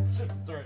Sorry.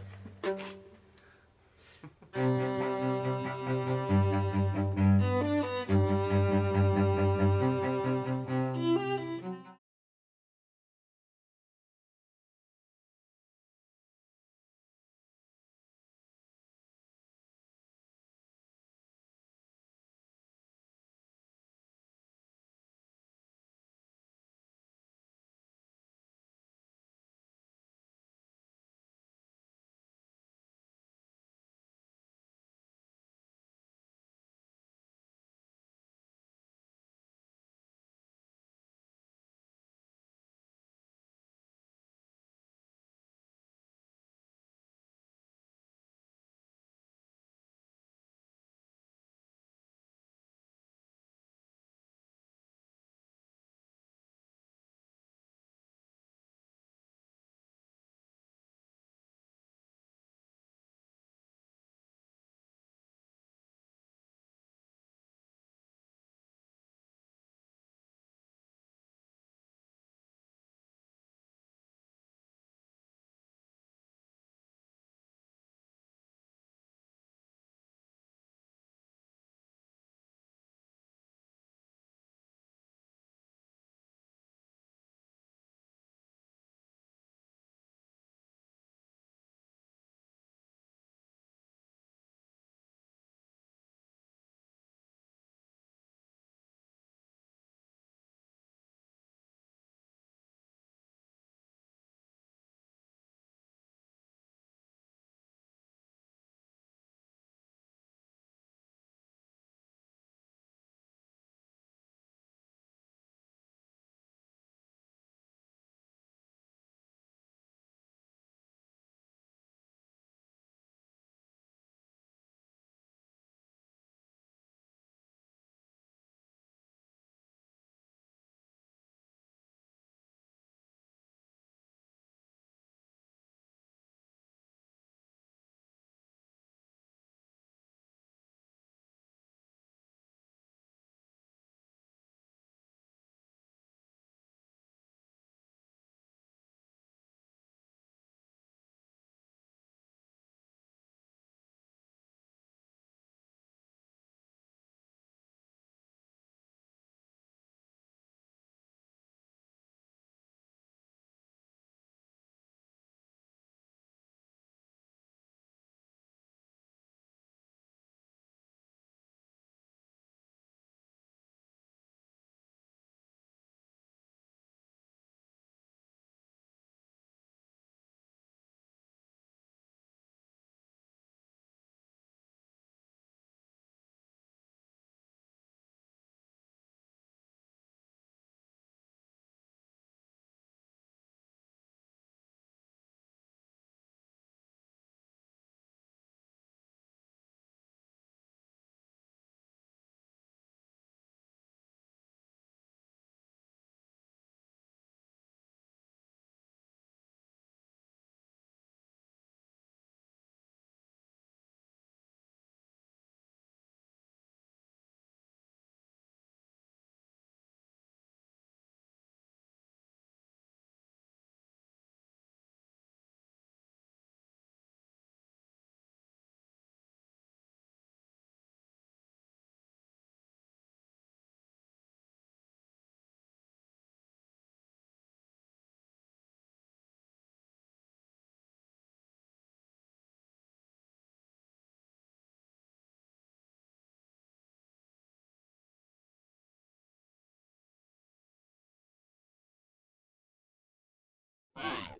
Five,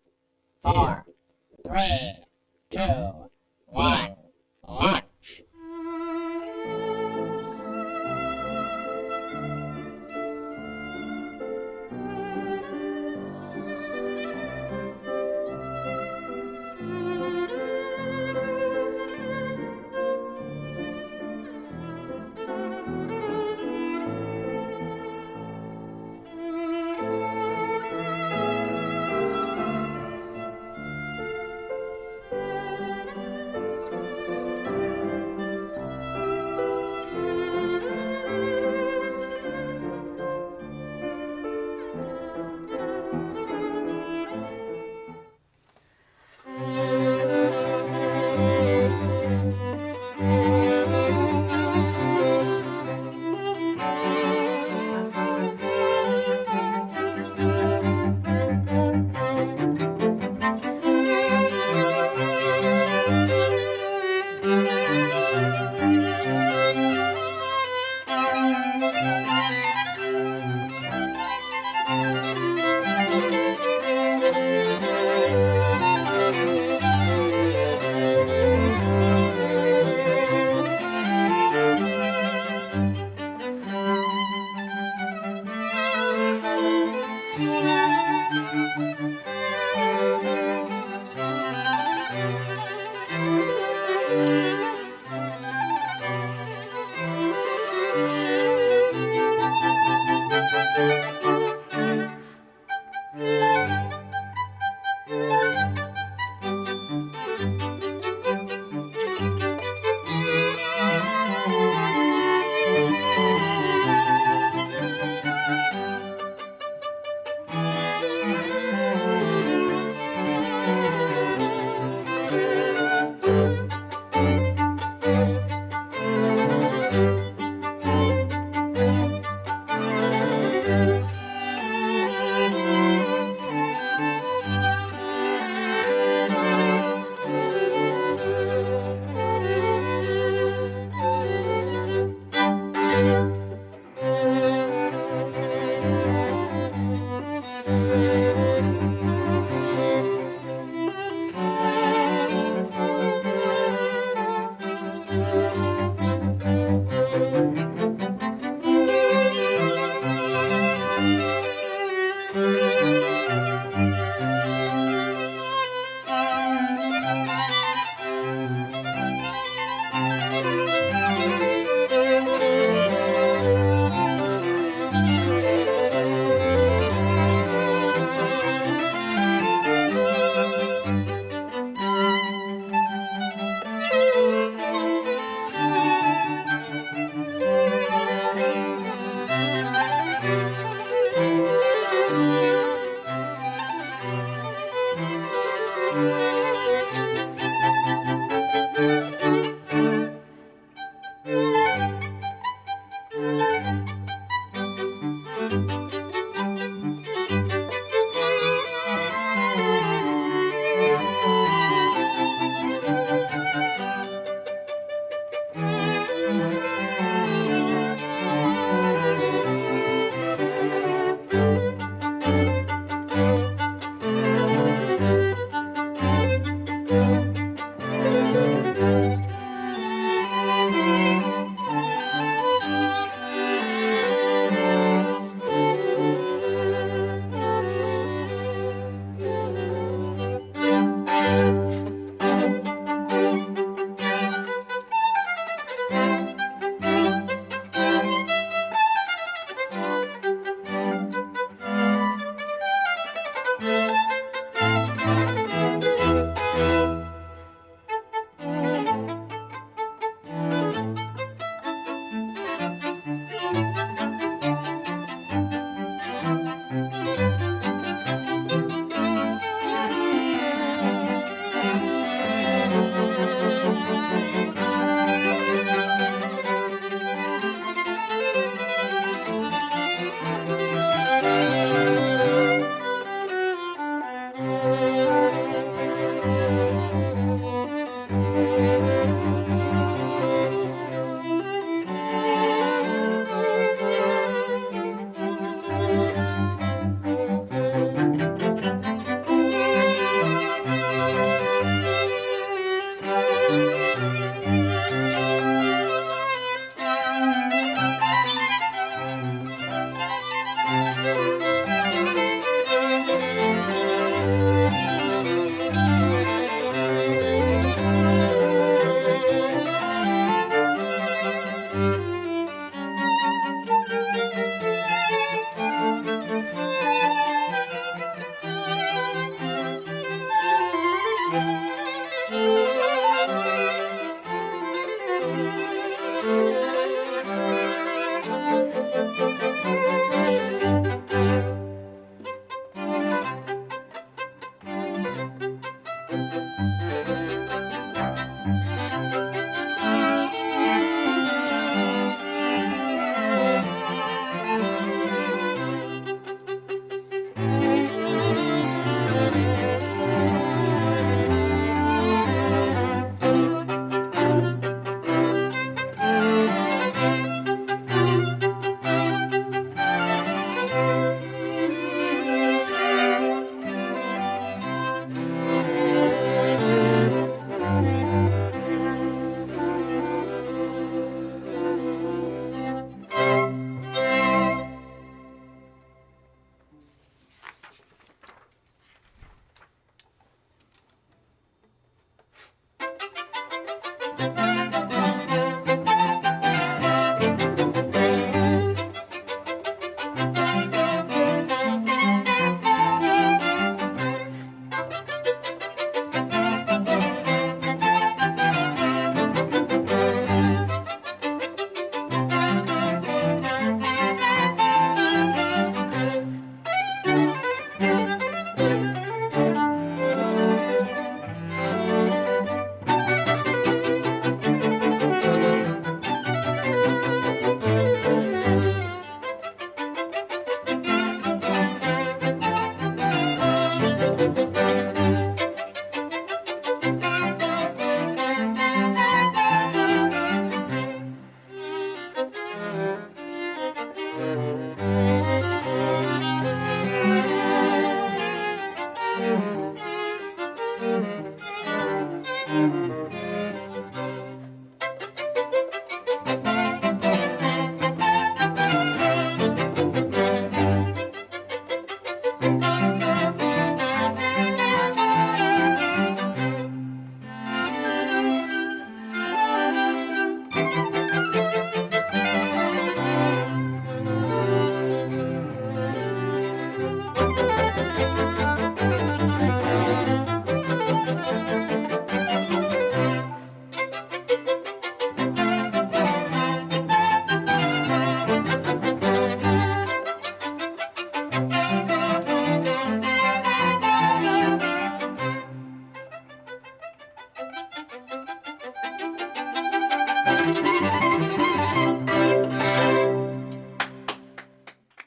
four, three, two, one, launch.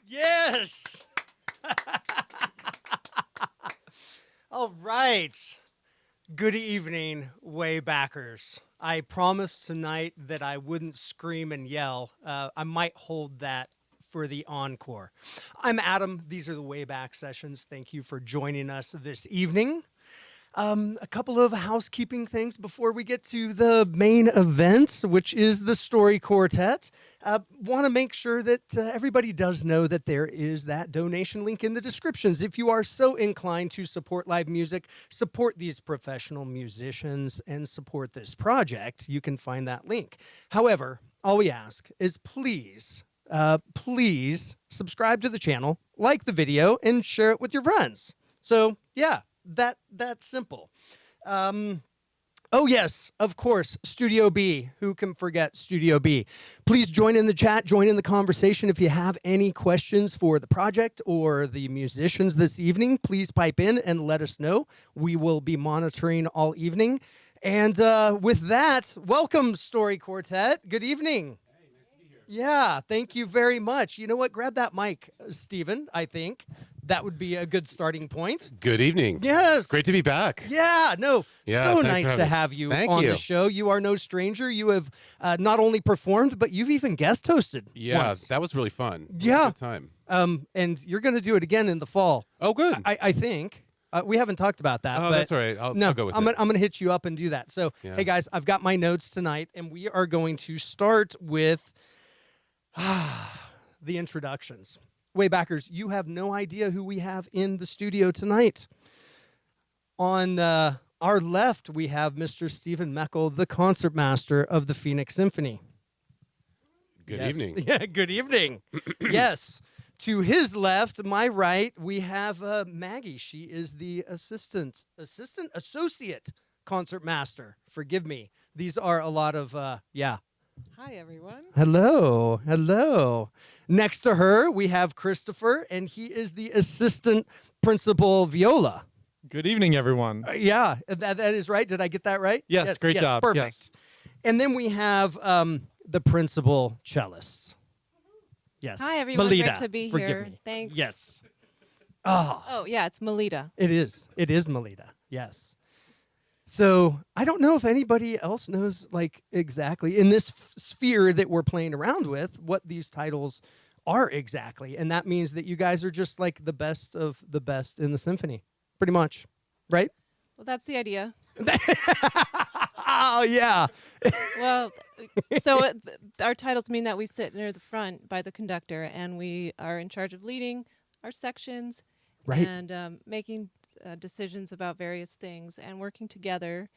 Yes. All right. Good evening, Waybackers. I promised tonight that I wouldn't scream and yell. I might hold that for the encore. I'm Adam. These are the Wayback Sessions. Thank you for joining us this evening. A couple of housekeeping things before we get to the main event, which is the Story Quartet. Want to make sure that everybody does know that there is that donation link in the descriptions. If you are so inclined to support live music, support these professional musicians, and support this project, you can find that link. However, all we ask is please subscribe to the channel, like the video, and share it with your friends. So, yeah. That's simple. Oh, yes, of course, Studio B. Who can forget Studio B? Please join in the chat, join in the conversation. If you have any questions for the project or the musicians this evening, please pipe in and let us know. We will be monitoring all evening. And with that, welcome, Story Quartet. Good evening. Hey, nice to be here. Yeah, thank you very much. You know what? Grab that mic, Steven, I think. That would be a good starting point. Good evening. Yes. Great to be back. Yeah, no, Yeah, so thanks nice for to having me. have you Thank on you. the show. You are no stranger. You have not only performed, but you've even guest hosted Yeah, once. that was really fun. It was Yeah. a good time. And you're going to do it again in the fall. Oh, good. I think. We haven't talked about that. Oh, but that's all right. I'll go with I'm it. I'm gonna hit you up and do that. So, Yeah. hey, guys, I've got my notes tonight, and we are going to start with the introductions. Waybackers, you have no idea who we have in the studio tonight. On our left, we have Mr. Steven Moeckel, the concertmaster of the Phoenix Symphony. Good Yes. evening. Yeah, good evening. Yes. To his left, my right, we have Maggie. She is the associate concertmaster. Forgive me. These are a lot of, Hi, everyone. Hello. Next to her, we have Christopher, and he is the assistant principal viola. Good evening, everyone. Yeah, that is right. Did I get that right? Yes, great job. Perfect. Yes. And then we have the principal cellist. Yes. Hi, everyone. Melita, Great to be forgive here. me. Thanks. Yes. Oh, Oh, yeah, it's Melita. it is. It is Melita. Yes. So I don't know if anybody else knows, like, exactly in this sphere that we're playing around with, what these titles are exactly. And that means that you guys are just like the best of the best in the symphony, pretty much. Right? Well, that's the idea. Oh, yeah. Well, so our titles mean that we sit near the front by the conductor, and we are in charge of leading our sections Right. and making decisions about various things and working together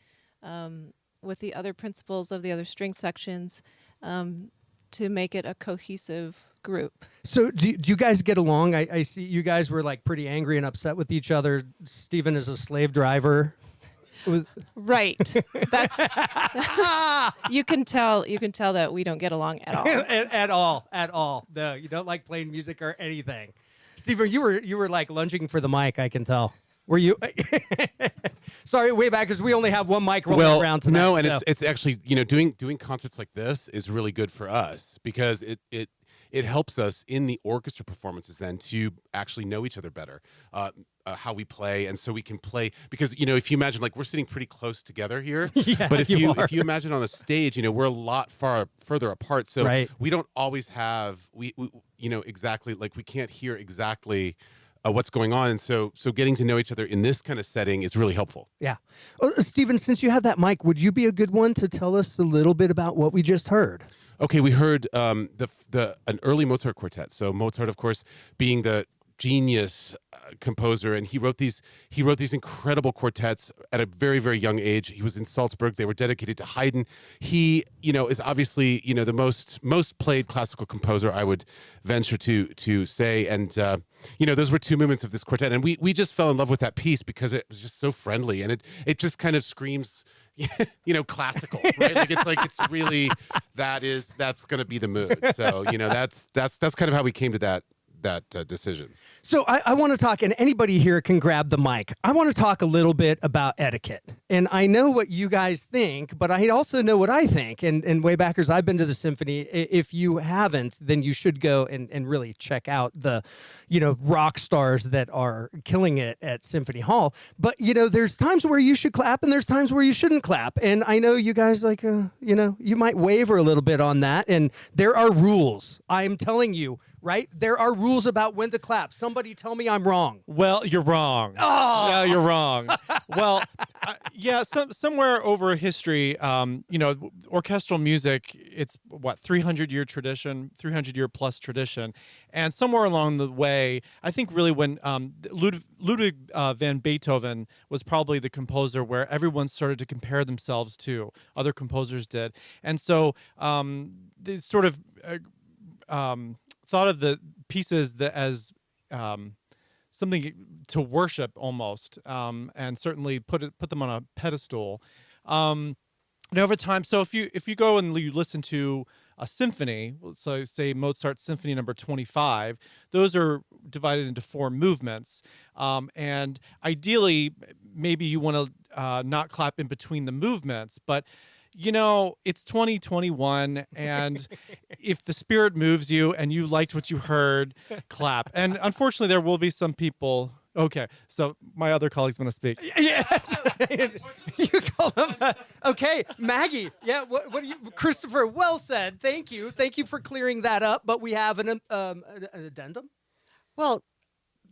with the other principals of the other string sections to make it a cohesive group. So do you guys get along? I see you guys were like pretty angry and upset with each other. Steven is a slave driver. Right. That's you can tell that we don't get along at all. at all. No, you don't like playing music or anything. Steven, you were like lunging for the mic, I can tell. Were you? Sorry, way back, because we only have one mic rolling around tonight. No, and so. it's actually, doing concerts like this is really good for us because it it helps us in the orchestra performances then to actually know each other better, how we play, and so we can play, because if you imagine, like, we're sitting pretty close together here, Yeah, but if you if are. you imagine on a stage, we're a lot further apart, so Right. we don't always have we exactly, like, we can't hear exactly what's going on, and so getting to know each other in this kind of setting is really helpful. Yeah. Stephen, since you have that mic, would you be a good one to tell us a little bit about what we just heard? Okay, we heard an early Mozart quartet. So Mozart, of course, being the genius composer, and he wrote these incredible quartets at a very, very young age. He was in Salzburg. They were dedicated to Haydn. He is obviously the most played classical composer, I would venture to say. And those were two movements of this quartet, and we just fell in love with that piece because it was just so friendly, and it just kind of screams classical, right? It's really that's going to be the mood. So that's kind of how we came to that decision. So I want to talk, and anybody here can grab the mic. I want to talk a little bit about etiquette. And I know what you guys think, but I also know what I think. And Waybackers, I've been to the symphony. If you haven't, then you should go and really check out the, rock stars that are killing it at Symphony Hall. But, there's times where you should clap and there's times where you shouldn't clap. And I know you guys you might waver a little bit on that. And there are rules. I'm telling you, right? There are rules about when to clap. Somebody tell me I'm wrong. Well, you're wrong. Oh! Yeah, you're wrong. Well, somewhere over history, orchestral music, it's 300-year tradition, 300-year plus tradition. And somewhere along the way, I think really when Ludwig van Beethoven was probably the composer where everyone started to compare themselves to, other composers did. And so they sort of thought of the pieces as something to worship almost, and certainly put them on a pedestal. And over time, so if you go and you listen to a symphony, so say Mozart's Symphony Number 25, those are divided into 4 movements, and ideally, maybe you want to not clap in between the movements, but it's 2021, and if the spirit moves you and you liked what you heard, clap. And unfortunately, there will be some people. Okay, so my other colleagues want to speak. Yes. You call them. Okay, Maggie. Yeah, what do you, Christopher, well said. Thank you. Thank you for clearing that up. But we have an addendum. Well,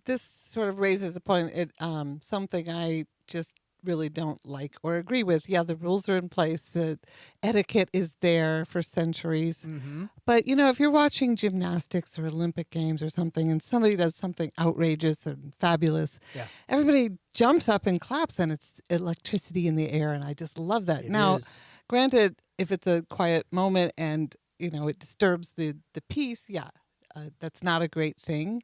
this sort of raises a point. Something I just really don't like or agree with. Yeah, the rules are in place. The etiquette is there for centuries. Mm-hmm. But, if you're watching gymnastics or Olympic Games or something and somebody does something outrageous and fabulous, Yeah. everybody jumps up and claps and it's electricity in the air. And I just love that. It Now, is. granted, if it's a quiet moment and, it disturbs the piece, that's not a great thing.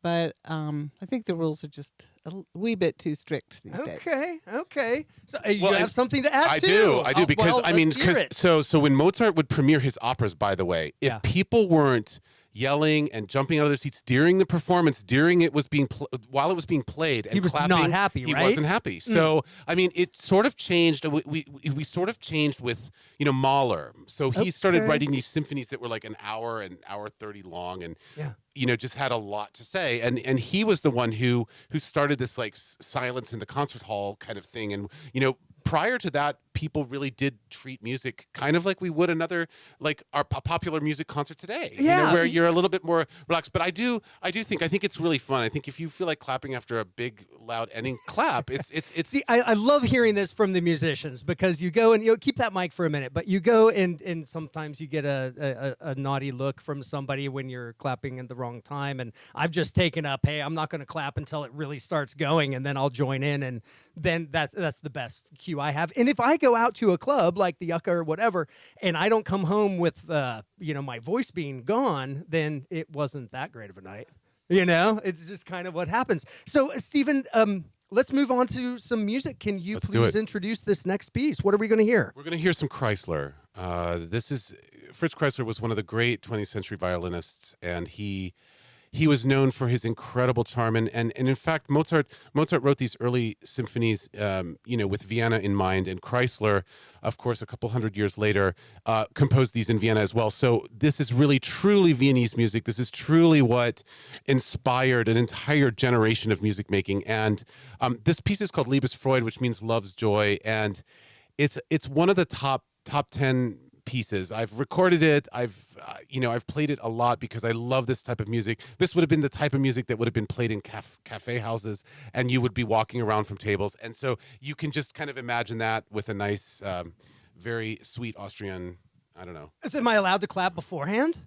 But I think the rules are just a wee bit too strict these days. Okay. So you Well, have something to add I too. do, because well, let's hear it. so when Mozart would premiere his operas, by the way, if Yeah. people weren't yelling and jumping out of their seats during the performance, while it was being played, and He was clapping, not happy, he right? wasn't happy. So it sort of changed. We sort of changed with Mahler. So he started Okay. writing these symphonies that were like an hour 30 long, and Yeah. just had a lot to say. And he was the one who started this like silence in the concert hall kind of thing. And prior to that, people really did treat music kind of like we would another, like our popular music concert today. Yeah. Where you're a little bit more relaxed. But I think it's really fun. I think if you feel like clapping after a big loud ending, clap. It's See, I love hearing this from the musicians, because you go and keep that mic for a minute, but you go and sometimes you get a naughty look from somebody when you're clapping at the wrong time. And I've just taken up, hey, I'm not going to clap until it really starts going, and then I'll join in, and then that's the best cue I have. And if I go out to a club like the Yucca or whatever, and I don't come home with my voice being gone, then it wasn't that great of a night. It's just kind of what happens. So, Stephen, let's move on to some music. Can you Let's do please it. introduce this next piece? What are we going to hear? We're going to hear some Kreisler. Fritz Kreisler was one of the great 20th century violinists, and he he was known for his incredible charm, and in fact, Mozart wrote these early symphonies, with Vienna in mind, and Chrysler, of course, a couple hundred years later, composed these in Vienna as well. So this is really truly Viennese music. This is truly what inspired an entire generation of music making. And this piece is called Liebesfreude, which means love's joy, and it's one of the top 10 pieces. I've recorded it. I've played it a lot because I love this type of music. This would have been the type of music that would have been played in cafe houses, and you would be walking around from tables. And so you can just kind of imagine that with a nice, very sweet Austrian, I don't know. Am I allowed to clap beforehand?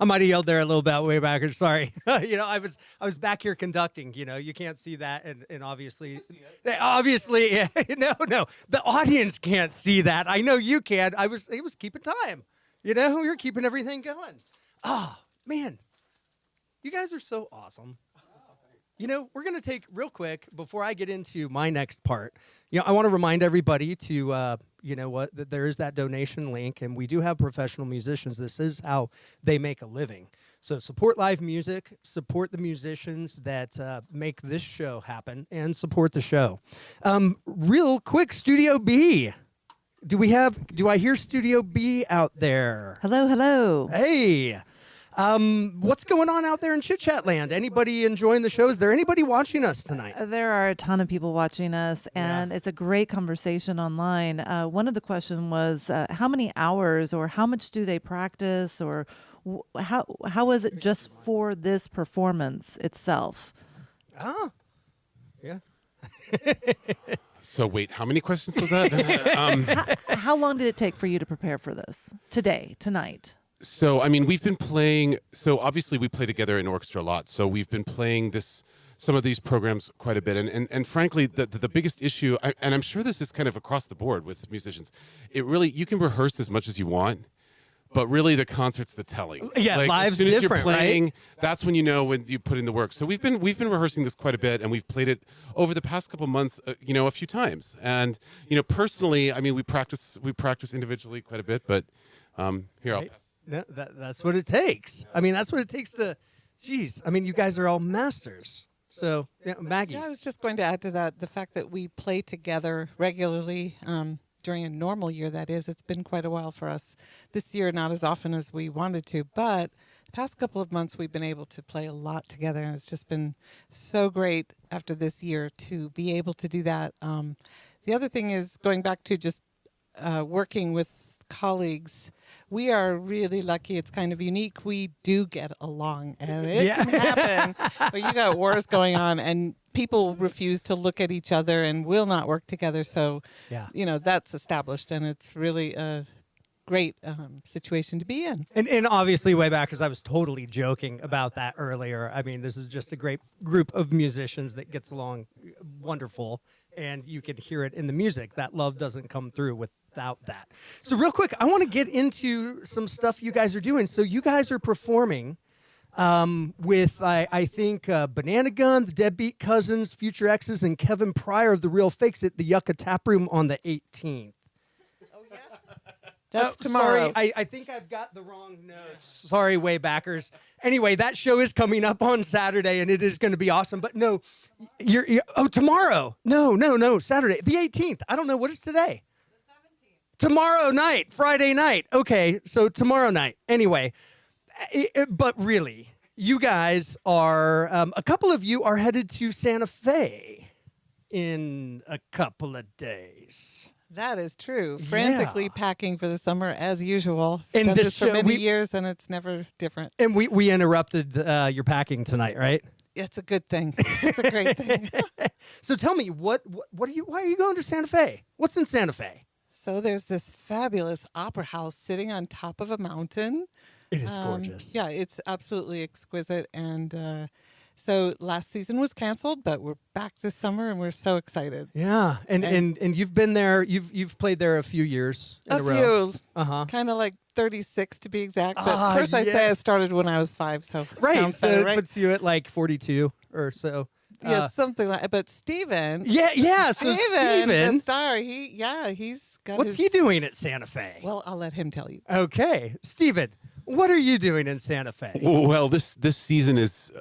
I might have yelled there a little bit way back. Sorry. I was back here conducting. You can't see that, and obviously, no, the audience can't see that. I know you can. He was keeping time. We were keeping everything going. Oh man, you guys are so awesome. We're going to take real quick before I get into my next part. I want to remind everybody to, that there is that donation link, and we do have professional musicians. This is how they make a living. So support live music, support the musicians that make this show happen, and support the show. Real quick, Studio B. Do I hear Studio B out there? Hello, hello. Hey. What's going on out there in Chit Chat Land? Anybody enjoying the show? Is there anybody watching us tonight? There are a ton of people watching us, and it's a great conversation online. One of the questions was how many hours or how much do they practice, or how is it just for this performance itself? Ah, yeah. So wait, how many questions was that? How long did it take for you to prepare for this tonight? So, I mean, we've been playing, so obviously we play together in orchestra a lot. So we've been playing some of these programs quite a bit. And frankly, the biggest issue, and I'm sure this is kind of across the board with musicians, you can rehearse as much as you want, but really the concert's the telling. Yeah, like, live's as soon as different, you're playing, right? That's when you know when you put in the work. So we've been rehearsing this quite a bit, and we've played it over the past couple of months, a few times. And, personally, I mean, we practice individually quite a bit, but here, I'll pass. No, that's what it takes. I mean, that's what it takes to, geez. I mean, you guys are all masters. So, yeah, Maggie. Yeah, I was just going to add to that the fact that we play together regularly during a normal year, that is. It's been quite a while for us. This year, not as often as we wanted to, but the past couple of months we've been able to play a lot together, and it's just been so great after this year to be able to do that. The other thing is going back to just working with colleagues. We are really lucky. It's kind of unique. We do get along, and it can happen where you got wars going on and people refuse to look at each other and will not work together. So, that's established, and it's really a great situation to be in. And obviously, way back, because I was totally joking about that earlier. I mean, this is just a great group of musicians that gets along wonderful, and you can hear it in the music. That love doesn't come through without that. So real quick, I want to get into some stuff you guys are doing. So you guys are performing with, I think, Banana Gun, the Deadbeat Cousins, Future X's, and Kevin Pryor of The Real Fakes at the Yucca Tap Room on the 18th. That's tomorrow. Sorry, I think I've got the wrong notes. Sorry, way backers. Anyway, that show is coming up on Saturday, and it is going to be awesome. But no, you're tomorrow. No, Saturday, the 18th. I don't know, what is today? The 17th. Tomorrow night, Friday night. Okay, so tomorrow night. Anyway, but really, you guys are, a couple of you are headed to Santa Fe in a couple of days. That is true. Frantically packing for the summer as usual. And Done this this for show, many years, and it's never different. And we interrupted your packing tonight, right? It's a good thing. It's a great thing. So tell me, why are you going to Santa Fe? What's in Santa Fe? So there's this fabulous opera house sitting on top of a mountain. It is gorgeous. Yeah, it's absolutely exquisite. And so last season was canceled, but we're back this summer, and we're so excited. Yeah, and you've been there. You've played there a few years in a row. Kind of like 36 to be exact. But first, I say I started when I was 5, so right. sounds So better, it right? puts you at like 42 or so. Yeah, something like. But Steven. Yeah. So Steven, the star. He's got. What's he doing at Santa Fe? Well, I'll let him tell you. Okay, Steven, what are you doing in Santa Fe? Well, this season is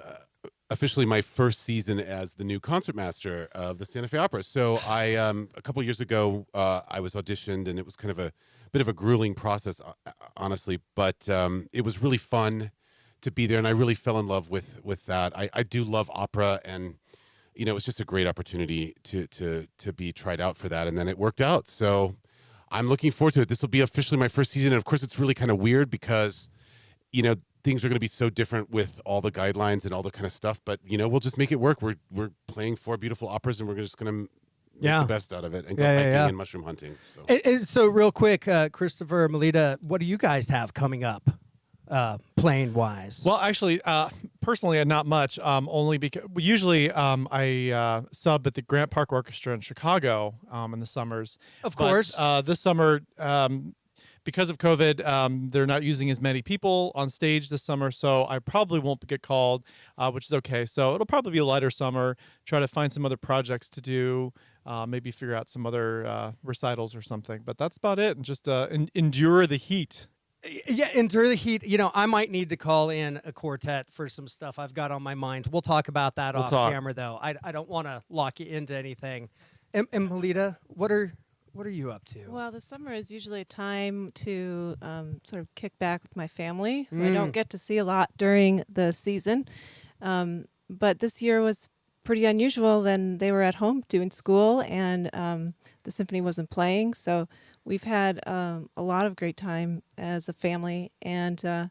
officially my first season as the new concertmaster of the Santa Fe Opera. So I, a couple years ago, I was auditioned, and it was kind of a bit of a grueling process, honestly, but it was really fun to be there, and I really fell in love with that. I do love opera, and it was just a great opportunity to be tried out for that, and then it worked out. So I'm looking forward to it. This will be officially my first season, and of course, it's really kind of weird because things are going to be so different with all the guidelines and all the kind of stuff, but we'll just make it work. We're playing 4 beautiful operas, and we're just going to make the best out of it and go hiking and mushroom hunting. So, so real quick, Christopher, Melita, what do you guys have coming up, playing wise? Well, actually, personally, not much. Only because usually I sub at the Grant Park Orchestra in Chicago in the summers. Of course. This summer, because of COVID, they're not using as many people on stage this summer, so I probably won't get called, which is okay. So it'll probably be a lighter summer. Try to find some other projects to do. Maybe figure out some other recitals or something. But that's about it. And just endure the heat. Yeah, endure the heat. I might need to call in a quartet for some stuff I've got on my mind. We'll talk about that We'll off talk. camera, though. I don't want to lock you into anything. And Melita, what are you up to? Well, the summer is usually a time to sort of kick back with my family, who I don't get to see a lot during the season. But this year was pretty unusual. Then they were at home doing school, and the symphony wasn't playing. So we've had a lot of great time as a family, and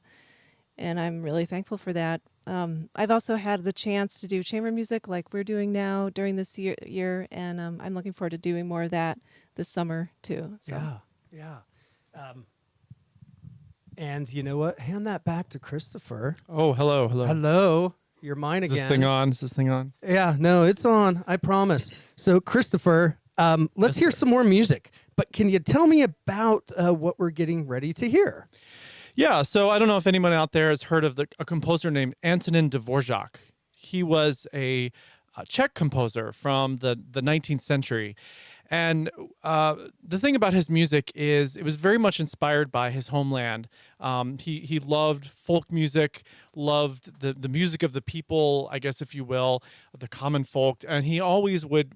I'm really thankful for that. I've also had the chance to do chamber music like we're doing now during this year, and I'm looking forward to doing more of that this summer too. So. Yeah. And you know what? Hand that back to Christopher. Oh, hello. Hello. You're mine Is again. this thing on? Is this thing on? Yeah, no, it's on. I promise. So, Christopher, let's hear some more music. But can you tell me about what we're getting ready to hear? Yeah, so I don't know if anyone out there has heard of a composer named Antonin Dvorak. He was a Czech composer from the 19th century. And the thing about his music is it was very much inspired by his homeland. He loved folk music, loved the music of the people, I guess, if you will, of the common folk. And he always would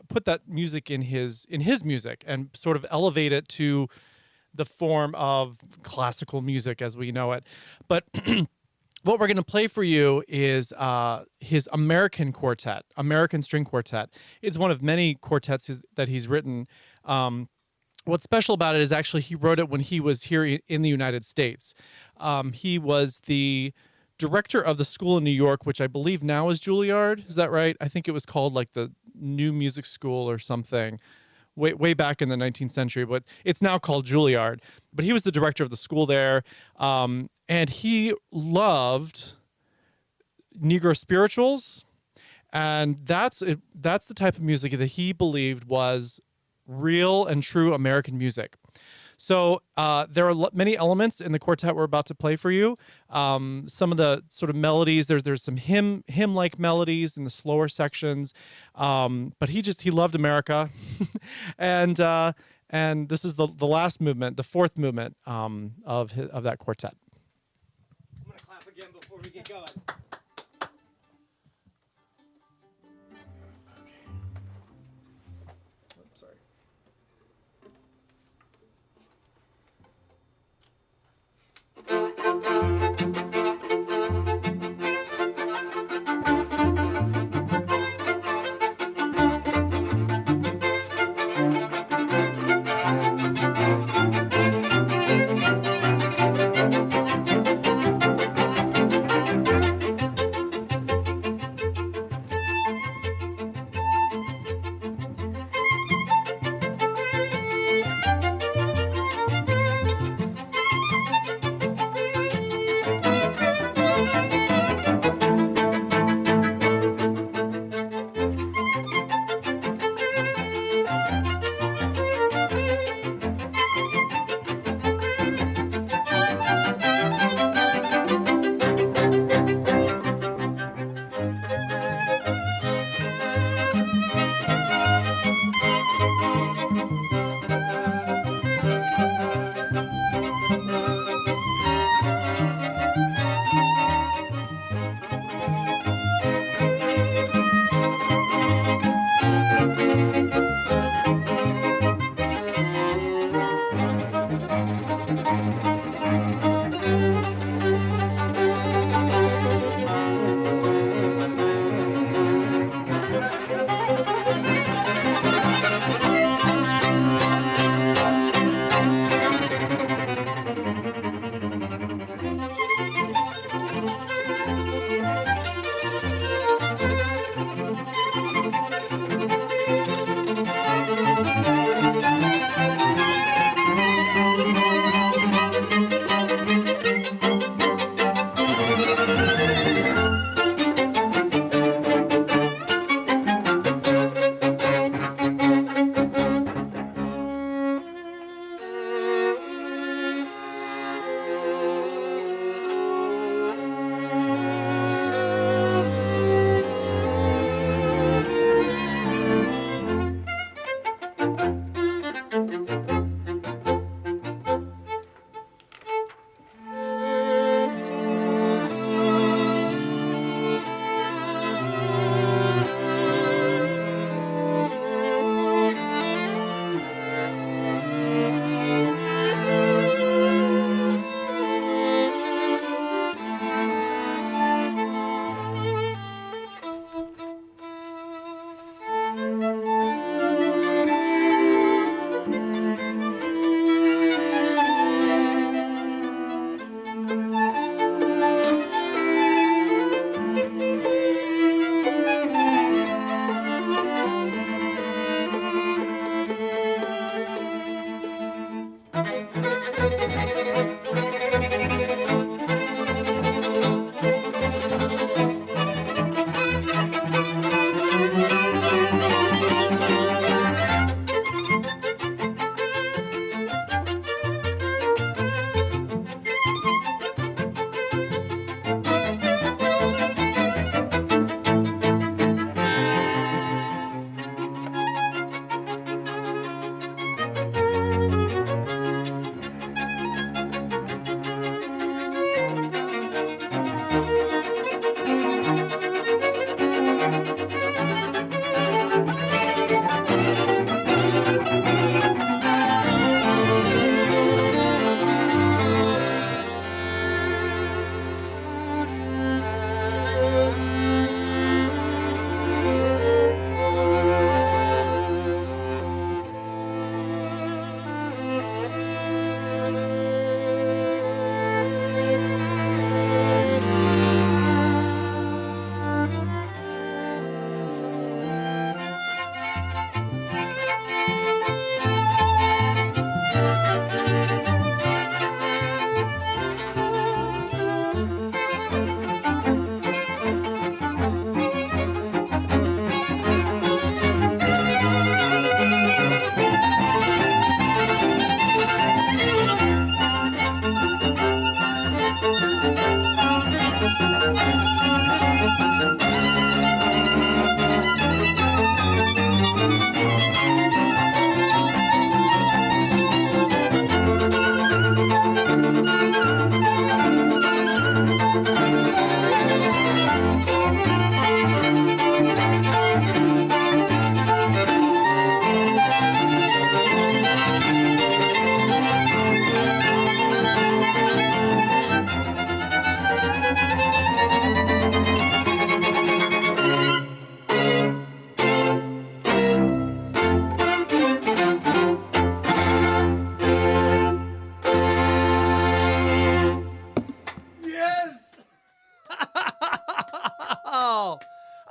put that music in his music and sort of elevate it to the form of classical music as we know it. But what we're going to play for you is his American quartet, American String Quartet. It's one of many quartets that he's written. What's special about it is actually he wrote it when he was here in the United States. He was the director of the school in New York, which I believe now is Juilliard. Is that right? I think it was called like the New Music School or something. Way back in the 19th century, but it's now called Juilliard. But he was the director of the school there, and he loved Negro spirituals, and that's the type of music that he believed was real and true American music. So there are many elements in the quartet we're about to play for you. Some of the sort of melodies, there's some hymn-like melodies in the slower sections, but he loved America, and this is the last movement, the fourth movement of that quartet. I'm going to clap again before we get going.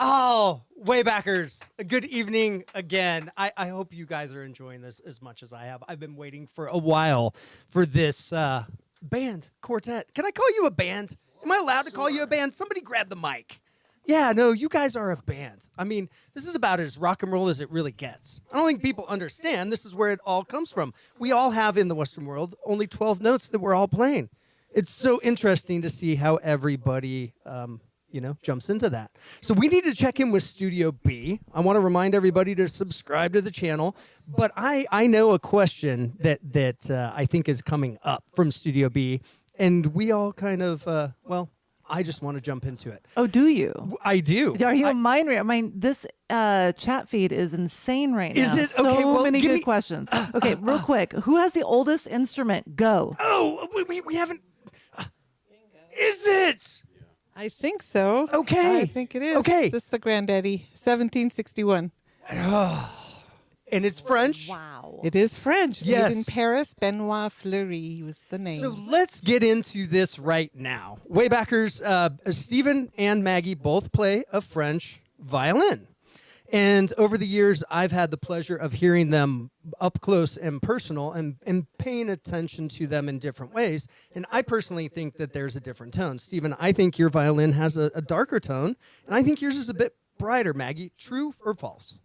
Oh, Waybackers, good evening again. I hope you guys are enjoying this as much as I have. I've been waiting for a while for this band, quartet. Can I call you a band? Am I allowed to call you a band? Somebody grab the mic. Yeah, no, you guys are a band. I mean, this is about as rock and roll as it really gets. I don't think people understand this is where it all comes from. We all have in the Western world only 12 notes that we're all playing. It's so interesting to see how everybody jumps into that. So we need to check in with Studio B. I want to remind everybody to subscribe to the channel. But I know a question that I think is coming up from Studio B, and we all kind of I just want to jump into it. Oh, do you? I do. Are you a mind reader? I mean, this chat feed is insane right now. Is it? So Okay, well, many give good me- questions. Okay, real quick. Who has the oldest instrument? Go. Oh, we haven't. Is it? I think so. Okay. I think it is. Okay. This is the granddaddy, 1761. And it's French. Wow. It is French. Yes. Made in Paris. Benoit Fleury was the name. So let's get into this right now. Waybackers, Steven and Maggie both play a French violin. And over the years, I've had the pleasure of hearing them up close and personal and paying attention to them in different ways. And I personally think that there's a different tone. Steven, I think your violin has a darker tone, and I think yours is a bit brighter, Maggie. True or false?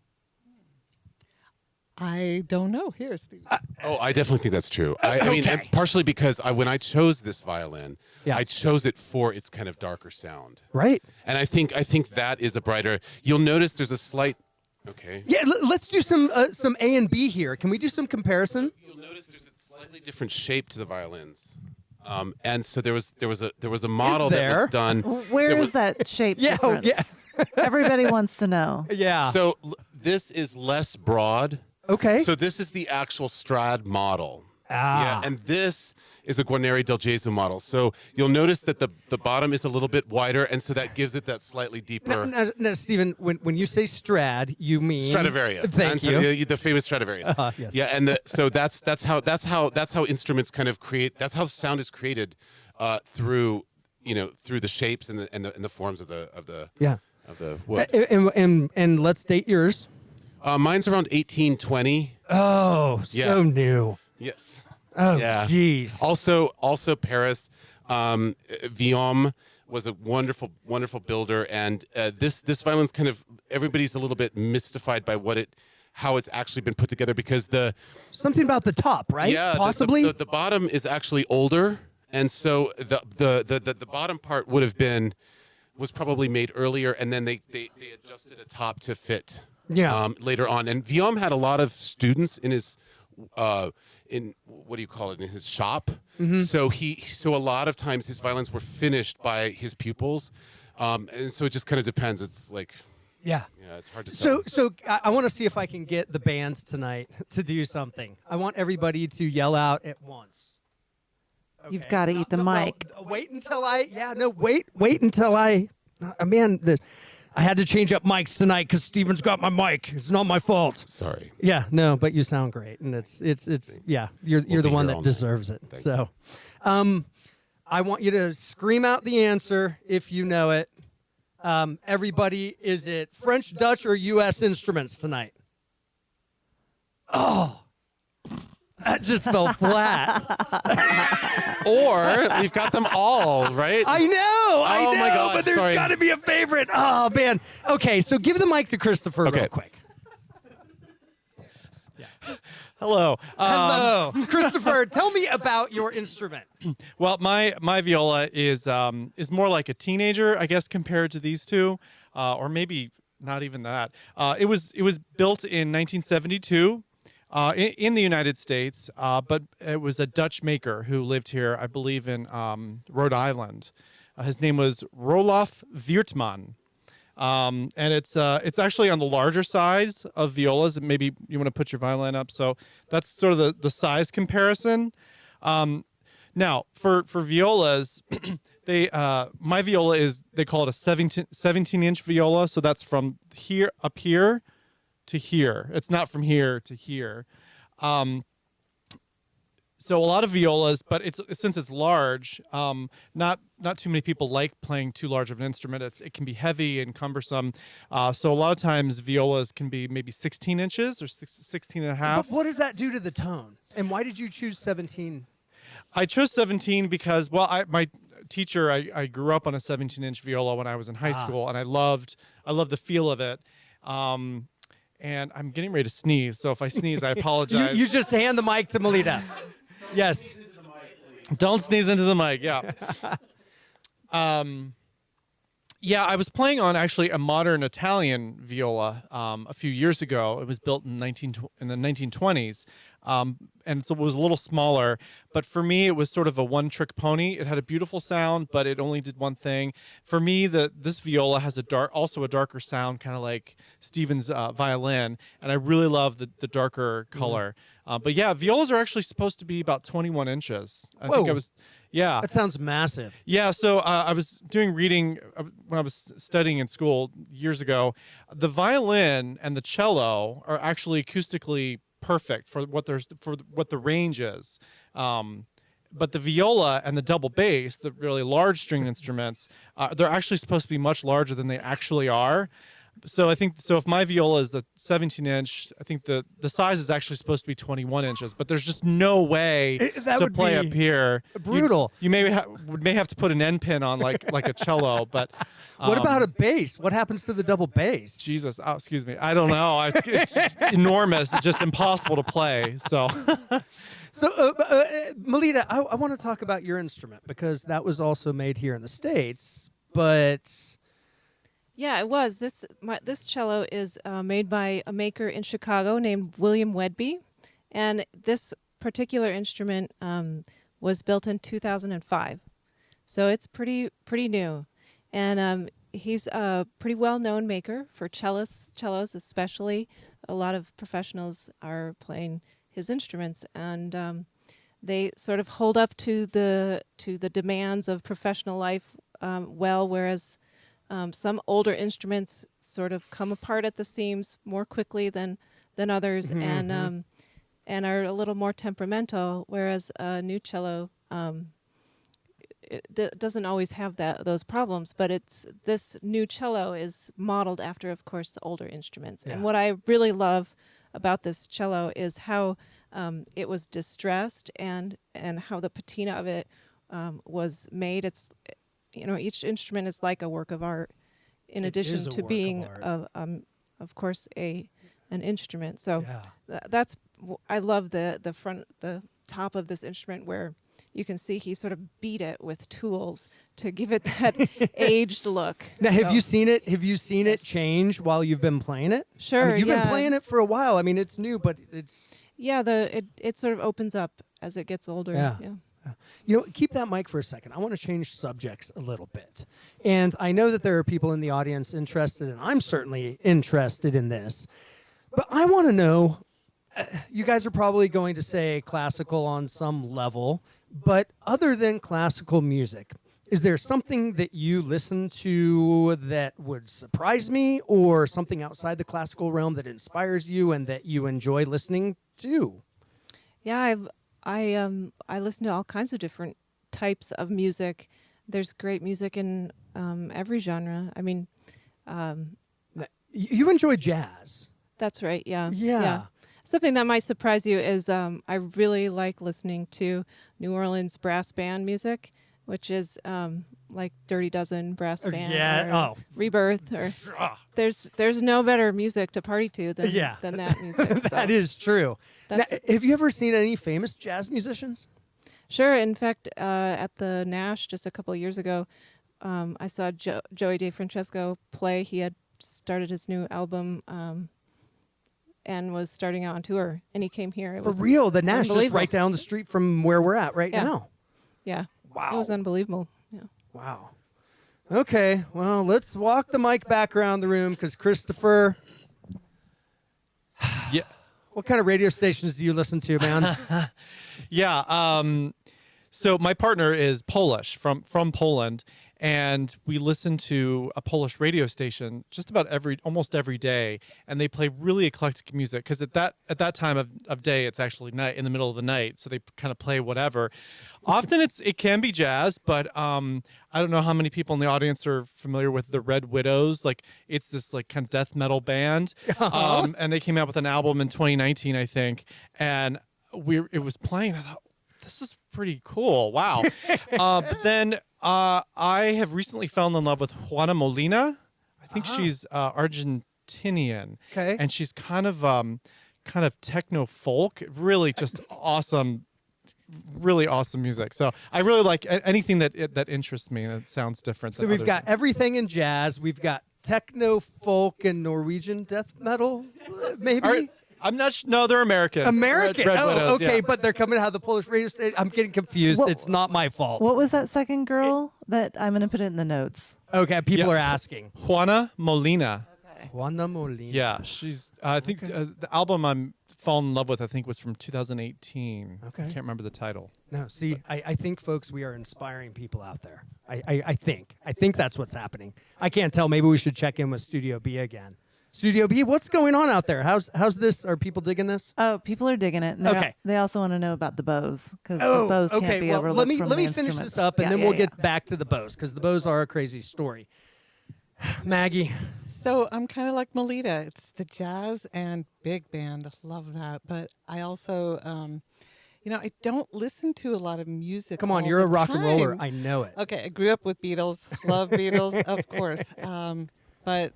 I don't know. Here, Steve. Oh, I definitely think that's true. I mean, and Okay. partially because when I chose this violin, Yeah. I chose it for its kind of darker sound. Right. And I think that is a brighter. You'll notice there's a slight. Okay. Yeah, let's do some A and B here. Can we do some comparison? You'll notice there's a slightly different shape to the violins. And so there was a model that there? was done. Where that is was- that shape Yeah, oh, difference? Everybody wants to know. Yeah. So this is less broad. Okay. So this is the actual Strad model. Ah. Yeah, and this is a Guarneri del Gesù model. So you'll notice that the bottom is a little bit wider, and so that gives it that slightly deeper. Now, Stephen, when you say Strad, you mean Stradivarius. Thank you. The famous Stradivarius. Yes. Yeah, and so that's how instruments kind of create. That's how sound is created through the shapes and the forms of the Yeah. wood. And let's date yours. Mine's around 1820. Oh, Yeah. so new. Yes. Oh, Yeah. jeez. Also Paris. Viom was a wonderful builder, and this violin's kind of, everybody's a little bit mystified by how it's actually been put together, because Something about the top, right? yeah Possibly. the bottom is actually older, and so the bottom part was probably made earlier, and then they adjusted a top to fit. Yeah. Later on, and Viom had a lot of students in his in his shop. Mm-hmm. So a lot of times his violins were finished by his pupils, and so it just kind of depends. It's like, yeah. yeah, it's hard to tell. So I want to see if I can get the band tonight to do something. I want everybody to yell out at once. You've Okay. got to eat the mic. Wait until wait until I. Man, I had to change up mics tonight because Steven's got my mic. It's not my fault. Sorry. Yeah, no, but you sound great, and it's yeah. You're the be one here that all night. deserves it. Thank So, I want you to scream out the answer if you know it. Everybody, is it French, Dutch, or U.S. instruments tonight? Oh, that just fell flat. Or we've got them all, right? I know, Oh my God, but there's sorry. got to be a favorite. Oh man. Okay, so give the mic to Christopher Okay. real quick. Hello. Hello, Christopher. Tell me about your instrument. Well, my viola is more like a teenager, I guess, compared to these two, or maybe not even that. It was built in 1972 in the United States, but it was a Dutch maker who lived here, I believe, in Rhode Island. His name was Roloff Veertman. And it's actually on the larger size of violas. Maybe you want to put your violin up. So that's sort of the size comparison. Now for violas, my viola they call it a 17-inch viola. So that's from up here to here. It's not from here to here. so a lot of violas, but since it's large, not too many people like playing too large of an instrument. It can be heavy and cumbersome. So a lot of times violas can be maybe 16 inches or 16 and a half. But what does that do to the tone? And why did you choose 17? I chose 17 because, well, my teacher, I grew up on a 17-inch viola when I was in high school, and I loved the feel of it. And I'm getting ready to sneeze, so if I sneeze, I apologize. You just hand the mic to Melita. Yes. Don't sneeze into the mic. Yeah. Yeah, I was playing on actually a modern Italian viola a few years ago. It was built in the 1920s, and so it was a little smaller. But for me, it was sort of a one-trick pony. It had a beautiful sound, but it only did one thing. For me, this viola has also a darker sound, kind of like Steven's violin, and I really love the darker color. But yeah, violas are actually supposed to be about 21 inches. I think I was. Yeah. That sounds massive. Yeah, so I was doing reading when I was studying in school years ago. The violin and the cello are actually acoustically perfect for what the range is. But the viola and the double bass, the really large stringed instruments, they're actually supposed to be much larger than they actually are. So I think if my viola is the 17-inch, I think the size is actually supposed to be 21 inches. But there's just no way to play up here. Brutal. You may have to put an end pin on like a cello. But what about a bass? What happens to the double bass? Jesus, excuse me. I don't know. It's enormous. It's just impossible to play. So. So, Melita, I want to talk about your instrument because that was also made here in the States, but. Yeah, it was. This cello is made by a maker in Chicago named William Wedby, and this particular instrument was built in 2005, so it's pretty new. And he's a pretty well-known maker for cellos especially. A lot of professionals are playing his instruments, and they sort of hold up to the demands of professional life well, whereas some older instruments sort of come apart at the seams more quickly than others, and are a little more temperamental. Whereas a new cello doesn't always have those problems. But this new cello is modeled after, of course, the older instruments. Yeah. And what I really love about this cello is how it was distressed and how the patina of it was made. It's each instrument is like a work of art, in addition to being, of course, an instrument. So I love the top of this instrument where you can see he sort of beat it with tools to give it that aged look. Now, have you seen it? Have you seen it change while you've been playing it? Sure. You've been playing it for a while. I mean, it's new, but it's. Yeah, it sort of opens up as it gets older. Yeah. Keep that mic for a second. I want to change subjects a little bit. And I know that there are people in the audience interested, and I'm certainly interested in this. But I want to know, you guys are probably going to say classical on some level, but other than classical music, is there something that you listen to that would surprise me, or something outside the classical realm that inspires you and that you enjoy listening to? Yeah, I listen to all kinds of different types of music. There's great music in every genre. I mean, you enjoy jazz. That's right. Yeah. Yeah. Something that might surprise you is I really like listening to New Orleans brass band music, which is like Dirty Dozen brass band, or Rebirth, or there's no better music to party to than that music. That is true. Now, have you ever seen any famous jazz musicians? Sure. In fact, at the Nash just a couple of years ago, I saw Joey DeFrancesco play. He had started his new album and was starting out on tour, and he came here. For real, the Nash is right down the street from where we're at right now. Yeah. Wow. It was unbelievable. Yeah. Wow. Okay, well, let's walk the mic back around the room because Christopher. Yeah. What kind of radio stations do you listen to, man? Yeah. So my partner is Polish, from Poland, and we listen to a Polish radio station just about almost every day, and they play really eclectic music because at that time of day it's actually night, in the middle of the night, so they kind of play whatever. Often it can be jazz, but I don't know how many people in the audience are familiar with the Red Widows. Like, it's this like kind of death metal band, and they came out with an album in 2019, I think, and it was playing. I thought, this is pretty cool. Wow. But then I have recently fallen in love with Juana Molina. I think she's Argentinian. Okay. And she's kind of techno folk. Really just awesome, really awesome music. So I really like anything that interests me and it sounds different. So than we've others. got everything in jazz. We've got techno, folk, and Norwegian death metal, maybe? I'm not. No, they're American. American. Red Oh, Widows, okay, yeah. but they're coming out of the Polish radio station. I'm getting confused. What- It's not my fault. What was that second girl that I'm going to put it in the notes? Okay, people Yeah. are asking. Juana Molina. Juana Molina. Yeah, she's. I think the album I'm fallen in love with, I think, was from 2018. Okay. I can't remember the title. No, see, I think, folks, we are inspiring people out there. I think that's what's happening. I can't tell. Maybe we should check in with Studio B again. Studio B, what's going on out there? How's this? Are people digging this? Oh, people are digging it. And Okay. They also want to know about the bows because Oh, the bows okay. can't be Well, overlooked let me from let the me finish instruments. this up, and Yeah, then yeah, we'll yeah. get back to the bows because the bows are a crazy story. Maggie, So I'm kind of like Melita. It's the jazz and big band. Love that. But I also, I don't listen to a lot of music. come on, all you're the a rock and roller. time. I know it. Okay, I grew up with Beatles. Love Beatles, of course. But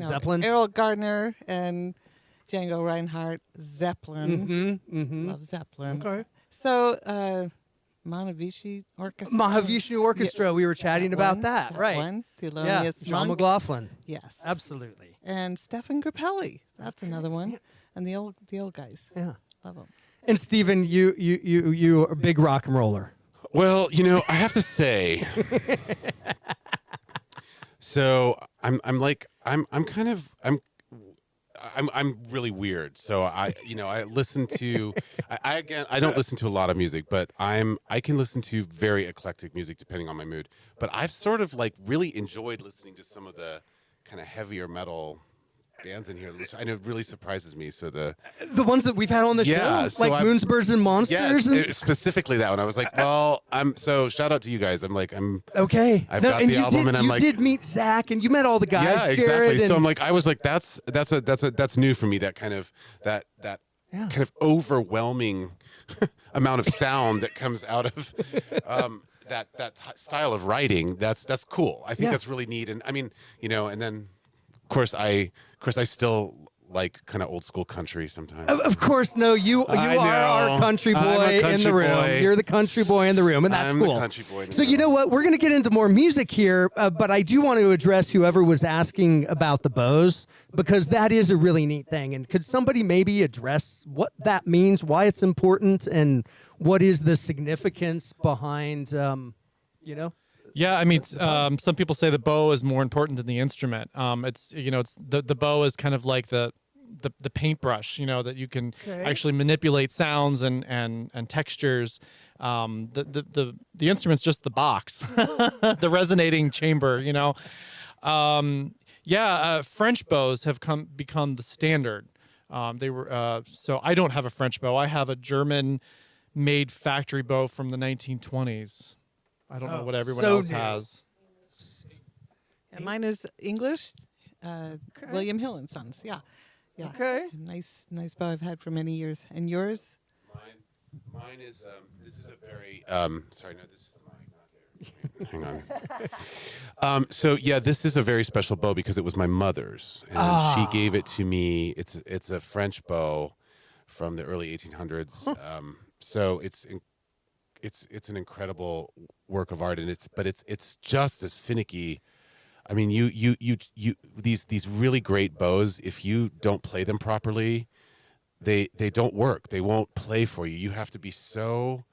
Zeppelin? Errol Gardner and Django Reinhardt, Zeppelin. Mm-hmm. Love Zeppelin. Okay. So Mahavishnu Orchestra. Mahavishnu Orchestra. We were chatting about one, that, right? One, Yeah, Thelonious John Monk. McLaughlin. Yes. Absolutely. And Stefan Grappelli. That's another one. And the old guys. Yeah. Love them. And Steven, you are a big rock and roller. Well, I have to say. So I'm really weird. So I listen to I don't listen to a lot of music, but I can listen to very eclectic music depending on my mood. But I've sort of like really enjoyed listening to some of the kind of heavier metal bands in here, which I know really surprises me. So the ones that we've had on the Yeah, show, so like I'm- Moons, Birds, and Monsters. specifically that one. I was like, well, so shout out to you guys. I'm Okay. I've got and the you album did, and I'm you like- did meet Zach, and you met all the guys. yeah, Jared, exactly. And, So I'm like, I was like, that's new for me. That kind of that Yeah. kind of overwhelming amount of sound that comes out of that style of writing. That's cool. I think Yeah. that's really neat. And I mean, and then of course I still like kind of old school country sometimes. Of course, no. You I are our know. country I'm a boy in country the room. boy. You're the country boy in the room, and that's I'm the cool. country boy in the So you room. know what? We're going to get into more music here, but I do want to address whoever was asking about the bows because that is a really neat thing. And could somebody maybe address what that means, why it's important, and what is the significance behind, Yeah, I mean, some people say the bow is more important than the instrument. It's the bow is kind of like the paintbrush, that you can actually manipulate sounds and textures. The instrument's just the box, the resonating chamber. French bows have become the standard. They were so I don't have a French bow. I have a German-made factory bow from the 1920s. I don't know what everyone so else new. has. And mine is English. William Hill and Sons. Yeah. Yeah. Okay. Nice bow I've had for many years. And yours? Mine is this is a very sorry, no, this is the mic, not here. Hang on. So yeah, this is a very special bow because it was my mother's, and she gave it to me. It's a French bow from the early 1800s. So it's an incredible work of art, and it's just as finicky. I mean, you these really great bows, if you don't play them properly, they don't work. They won't play for you. You have to be so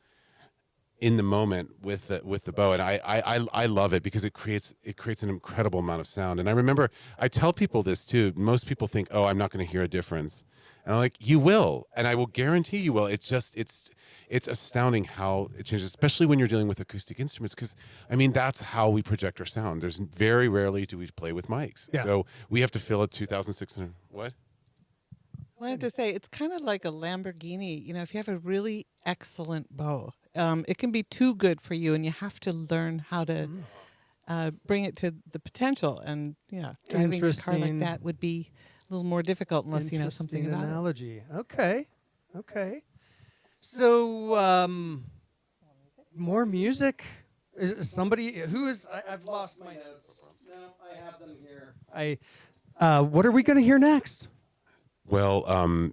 in the moment with the bow, and I love it because it creates an incredible amount of sound. And I remember I tell people this too. Most people think, oh, I'm not going to hear a difference, and I'm like, you will, and I will guarantee you will. It's astounding how it changes, especially when you're dealing with acoustic instruments, because I mean that's how we project our sound. There's very rarely do we play with mics, so we have to fill a 2,600 what. I wanted to say it's kind of like a Lamborghini. You know, if you have a really excellent bow, it can be too good for you, and you have to learn how to bring it to the potential. And driving a car like that would be a little more difficult unless you know something about analogy. Okay. So, more music. Is somebody who is? I've lost my notes. No, I have them here. What are we going to hear next? Well,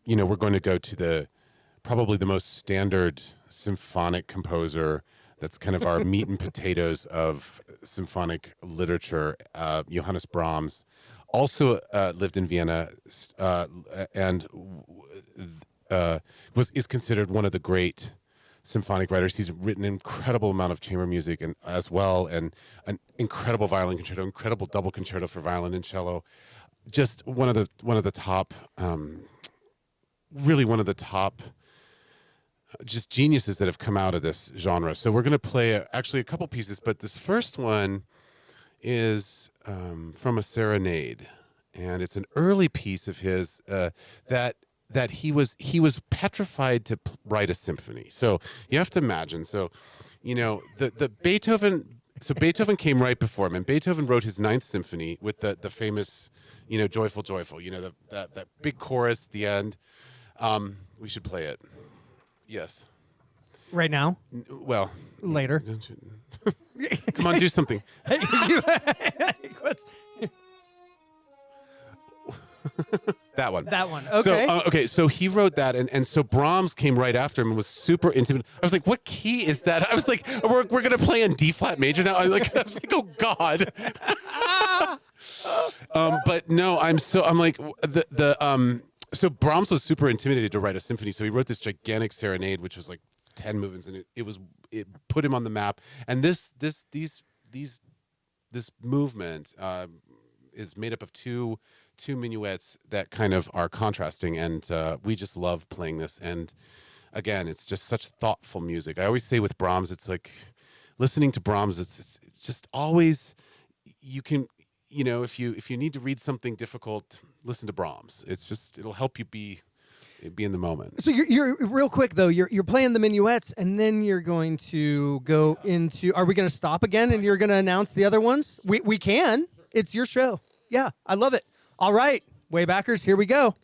we're going to go to probably the most standard symphonic composer. That's kind of our meat and potatoes of symphonic literature. Johannes Brahms also lived in Vienna and is considered one of the great symphonic writers. He's written an incredible amount of chamber music and as well, and an incredible violin concerto, incredible double concerto for violin and cello. Just one of the top, really one of the top, just geniuses that have come out of this genre. So we're going to play actually a couple pieces, but this first one is from a serenade, and it's an early piece of his that he was petrified to write a symphony. So you have to imagine. So, the Beethoven. So Beethoven came right before him, and Beethoven wrote his Ninth Symphony with the famous, joyful, that big chorus at the end. We should play it. Yes. Right now? Well, later. Come on, do something. That one. Okay. So he wrote that, and so Brahms came right after him and was super intimidated. I was like, what key is that? I was like, we're gonna play in D flat major now. I was like, oh God. But no, so Brahms was super intimidated to write a symphony, so he wrote this gigantic serenade, which was like 10 movements, and it put him on the map. And this movement is made up of two minuets that kind of are contrasting, and we just love playing this. And again, it's just such thoughtful music. I always say with Brahms, it's like listening to Brahms, it's just always, you can, if you need to read something difficult, listen to Brahms. It'll help you be in the moment. So you're real quick though. You're playing the minuets, and then you're going to go into. Are we going to stop again, and you're going to announce the other ones? We can. It's your show. Yeah, I love it. All right, Waybackers, here we go.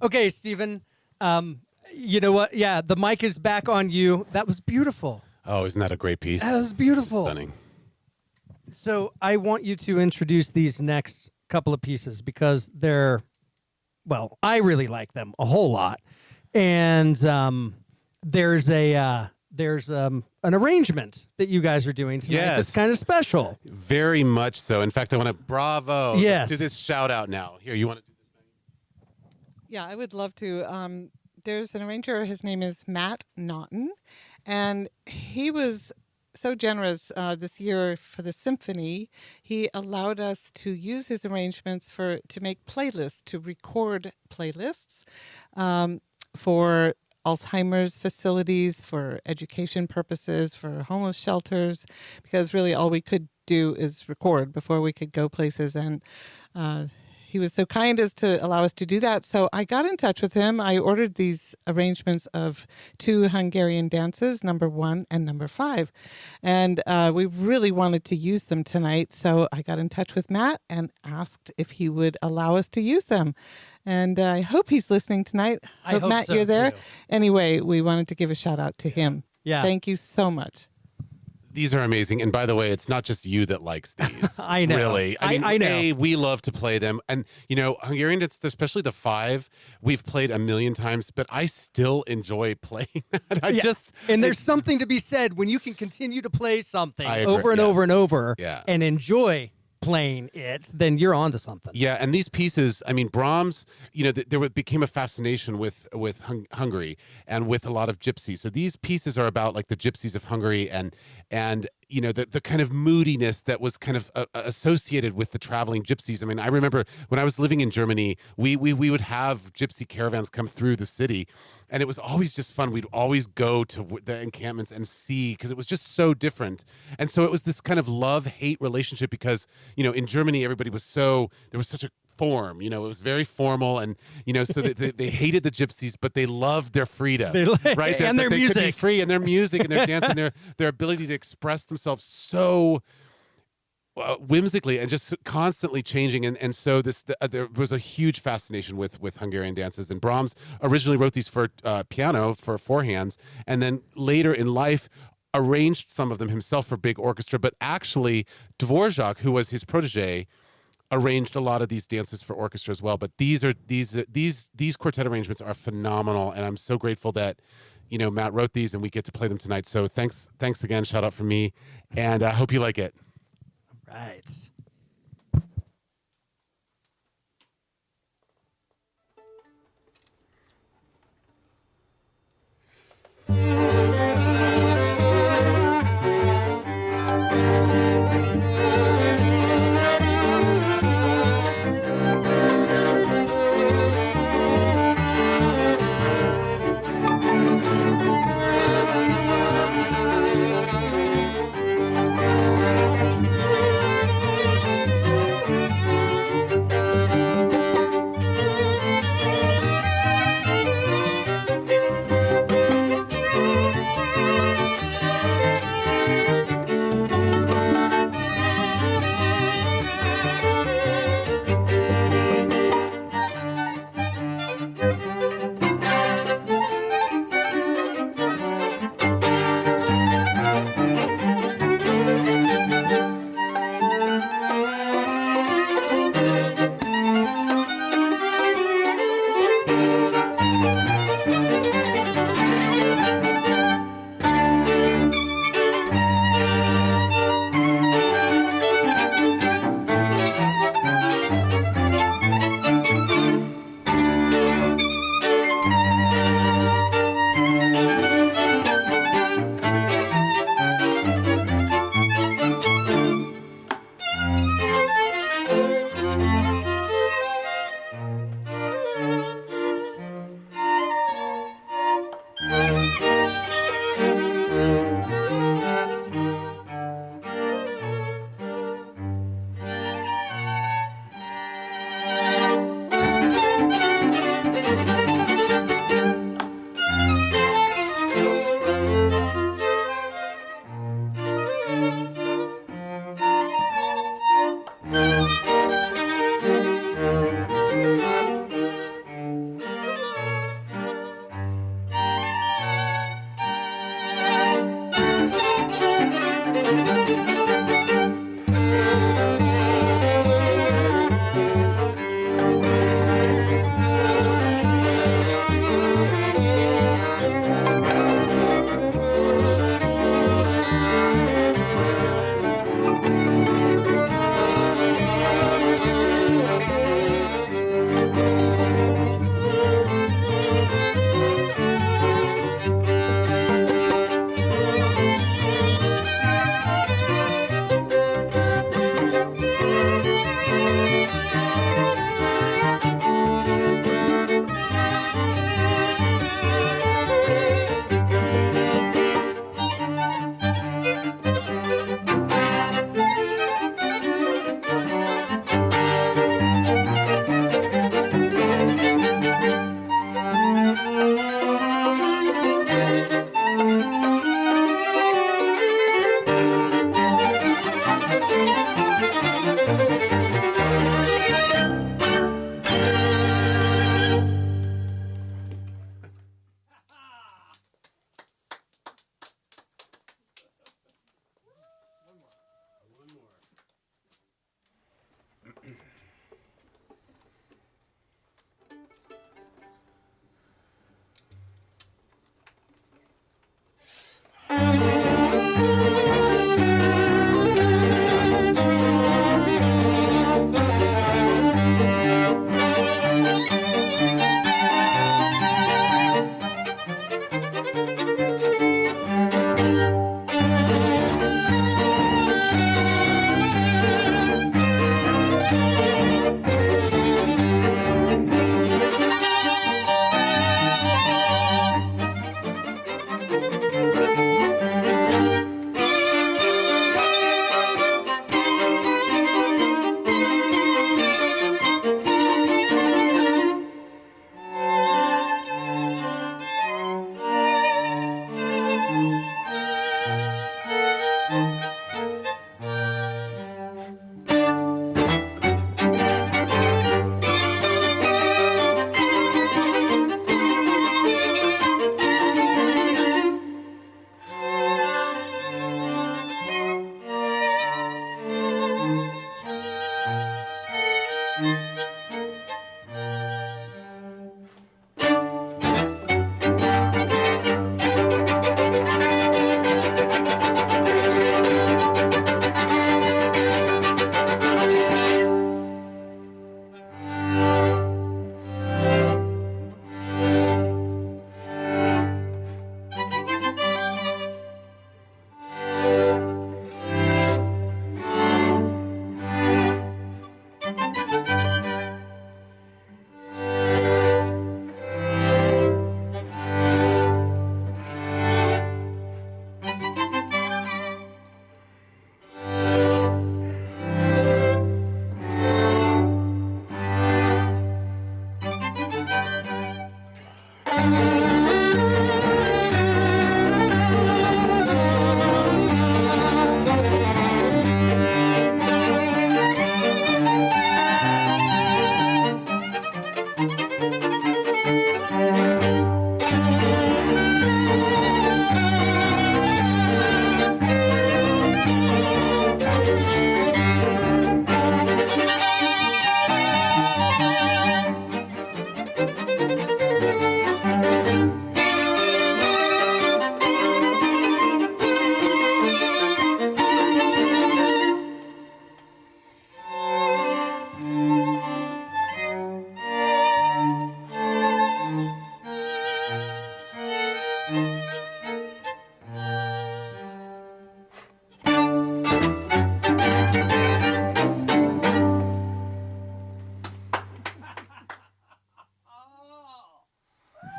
Okay, Steven. You know what? Yeah, the mic is back on you. That was beautiful. Oh, isn't that a great piece? That was beautiful. Stunning. So I want you to introduce these next couple of pieces because they're, well, I really like them a whole lot. And there's an arrangement that you guys are doing tonight that's Yes. kind of special. Very much so. In fact, I want to bravo. Yes. Let's do this shout out now. Here, you want to do this? Yeah, I would love to. There's an arranger. His name is Matt Naughton, and he was so generous this year for the symphony. He allowed us to use his arrangements to make playlists, to record playlists for Alzheimer's facilities, for education purposes, for homeless shelters, because really all we could do is record before we could go places. And he was so kind as to allow us to do that. So I got in touch with him. I ordered these arrangements of 2 Hungarian dances, number 1 and number 5. And we really wanted to use them tonight. So I got in touch with Matt and asked if he would allow us to use them. And I hope he's listening tonight. I hope Matt, so, you're there. too. Anyway, we wanted to give a shout out to him. Yeah. Thank you so much. These are amazing. And by the way, it's not just you that likes these. I know. Really. I know. We love to play them. And, you know, Hungarian dance, especially the 5, we've played a million times, but I still enjoy playing that. Yeah. And there's something to be said when you can continue to play something I agree, over and yes. over and over Yeah. and enjoy playing it, then you're onto something. Yeah, and these pieces, I mean, Brahms, you know, became a fascination with Hungary and with a lot of gypsies. So these pieces are about like the gypsies of Hungary and you know, the kind of moodiness that was kind of associated with the traveling gypsies. I mean, I remember when I was living in Germany, we would have gypsy caravans come through the city, and it was always just fun. We'd always go to the encampments and see, because it was just so different. And so it was this kind of love-hate relationship because, you know, in Germany, there was such a form, you know, it was very formal, and, you know, so they hated the gypsies, but they loved their freedom, right? And their they music. could be free, and their music and their dance and their ability to express themselves so whimsically and just constantly changing. And so there was a huge fascination with Hungarian dances. And Brahms originally wrote these for piano, for 4 hands, and then later in life arranged some of them himself for big orchestra. But actually, Dvorak, who was his protege, arranged a lot of these dances for orchestra as well. But these quartet arrangements are phenomenal, and I'm so grateful that, you know, Matt wrote these and we get to play them tonight. So thanks again. Shout out from me, and I hope you like it. Right.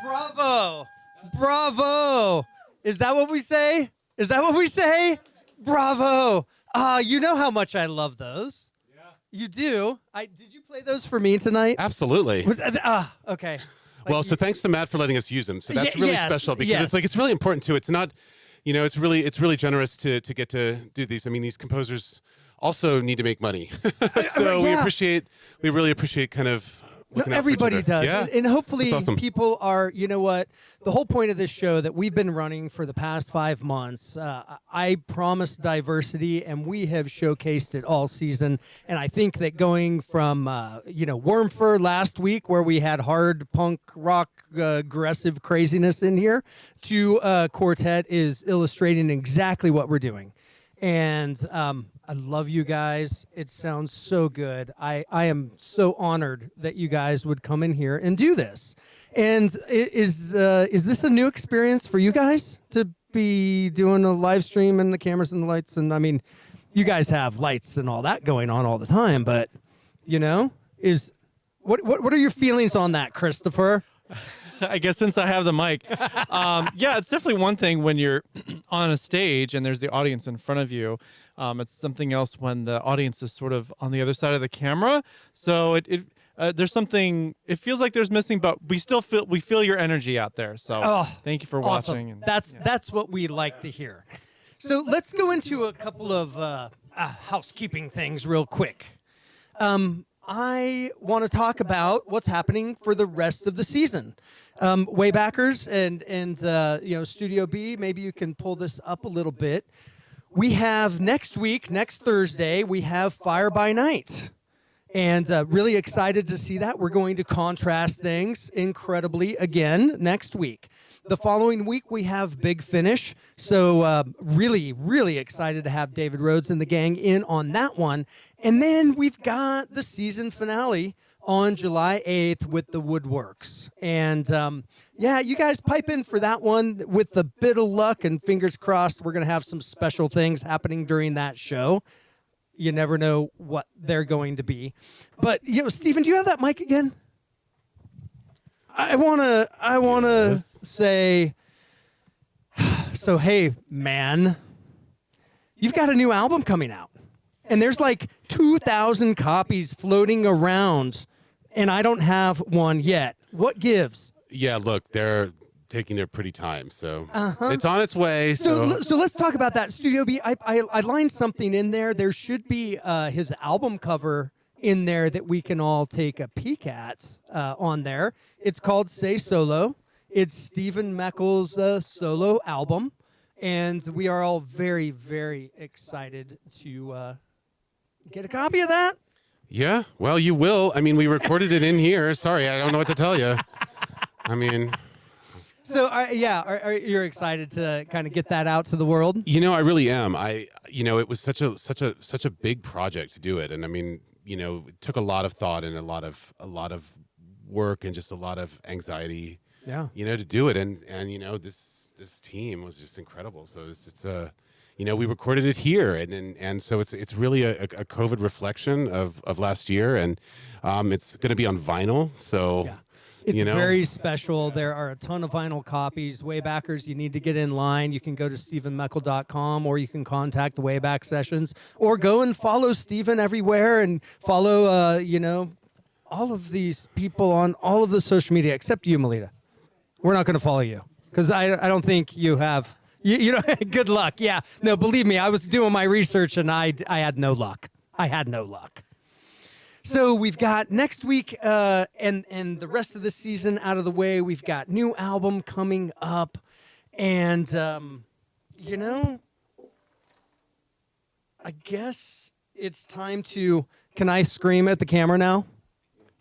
Bravo. Bravo. Is that what we say? Is that what we say? Bravo. You know how much I love those. Yeah. You do. Did you play those for me tonight? Absolutely. Okay. Well, so thanks to Matt for letting us use them. So that's really yes, special because yes. it's really important too. It's not, it's really generous to get to do these. I mean, these composers also need to make money. So we really appreciate kind of looking out for each everybody other. does. Yeah. And hopefully That's awesome. people are, you know what, the whole point of this show that we've been running for the past 5 months, I promised diversity, and we have showcased it all season. And I think that going from, Wormfur last week, where we had hard punk rock, aggressive craziness in here, to Quartet is illustrating exactly what we're doing. And I love you guys. It sounds so good. I am so honored that you guys would come in here and do this. And is this a new experience for you guys to be doing a live stream and the cameras and the lights? And I mean, you guys have lights and all that going on all the time, but what are your feelings on that, Christopher? I guess since I have the mic, yeah, it's definitely one thing when you're on a stage and there's the audience in front of you. It's something else when the audience is sort of on the other side of the camera. So there's something. It feels like there's missing, but we feel your energy out there. So thank you for Awesome. watching. And, That's what we like to hear. So let's go into a couple of housekeeping things real quick. I want to talk about what's happening for the rest of the season. Waybackers and Studio B, maybe you can pull this up a little bit. We have next Thursday, we have Fire by Night. And really excited to see that. We're going to contrast things incredibly again next week. The following week, we have Big Finish. So really, really excited to have David Rhodes and the gang in on that one. And then we've got the season finale on July 8th with the Woodworks. And you guys pipe in for that one. With a bit of luck and fingers crossed, we're going to have some special things happening during that show. You never know what they're going to be. But, Steven, do you have that mic again? I wanna say, so hey, man, you've got a new album coming out. And there's like 2,000 copies floating around, and I don't have one yet. What gives? Yeah, look, they're taking their pretty time, so it's on its way. So let's talk about that. Studio B, I lined something in there. There should be his album cover in there that we can all take a peek at on there. It's called Say Solo. It's Steven Moeckel's solo album, and we are all very, very excited to get a copy of that. Yeah, well, you will. I mean, we recorded it in here. Sorry, I don't know what to tell you. I mean... So, you're excited to kind of get that out to the world? I really am. It was such a big project to do it, and I mean, it took a lot of thought and a lot of work and just a lot of anxiety. Yeah. To do it, and this team was just incredible. So it's we recorded it here, and so it's really a COVID reflection of last year, and it's going to be on vinyl. So. Yeah. It's very special. There are a ton of vinyl copies. Waybackers, you need to get in line. You can go to stevenmoeckel.com, or you can contact the Wayback Sessions, or go and follow Steven everywhere and follow, all of these people on all of the social media, except you, Melita. We're not going to follow you because I don't think you have. You know, good luck. Yeah. No, believe me, I was doing my research and I had no luck. I had no luck. So we've got next week and the rest of the season out of the way. We've got new album coming up, and you know, I guess it's time to. Can I scream at the camera now?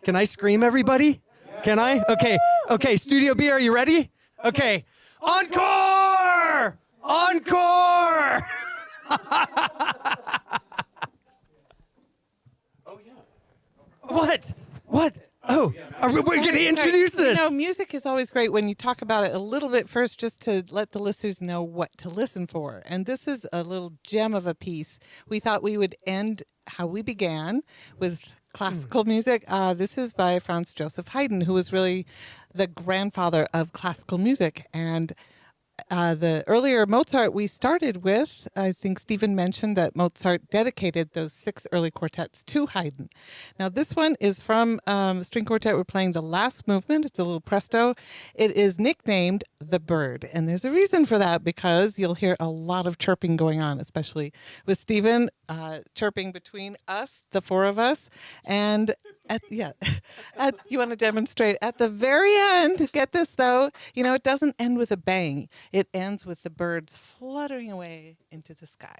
Can I scream, everybody? Can I? Okay. Okay. Studio B, are you ready? Okay. Encore! Encore! Oh yeah. What? What? Oh, we're going to introduce this. You know, music is always great when you talk about it a little bit first, just to let the listeners know what to listen for. And this is a little gem of a piece. We thought we would end how we began with classical music. This is by Franz Joseph Haydn, who was really the grandfather of classical music. And the earlier Mozart we started with, I think Steven mentioned that Mozart dedicated those 6 early quartets to Haydn. Now this one is from string quartet. We're playing the last movement. It's a little presto. It is nicknamed The Bird. And there's a reason for that, because you'll hear a lot of chirping going on, especially with Steven chirping between us, the 4 of us. And you want to demonstrate at the very end. Get this though, you know, it doesn't end with a bang. It ends with the birds fluttering away into the sky.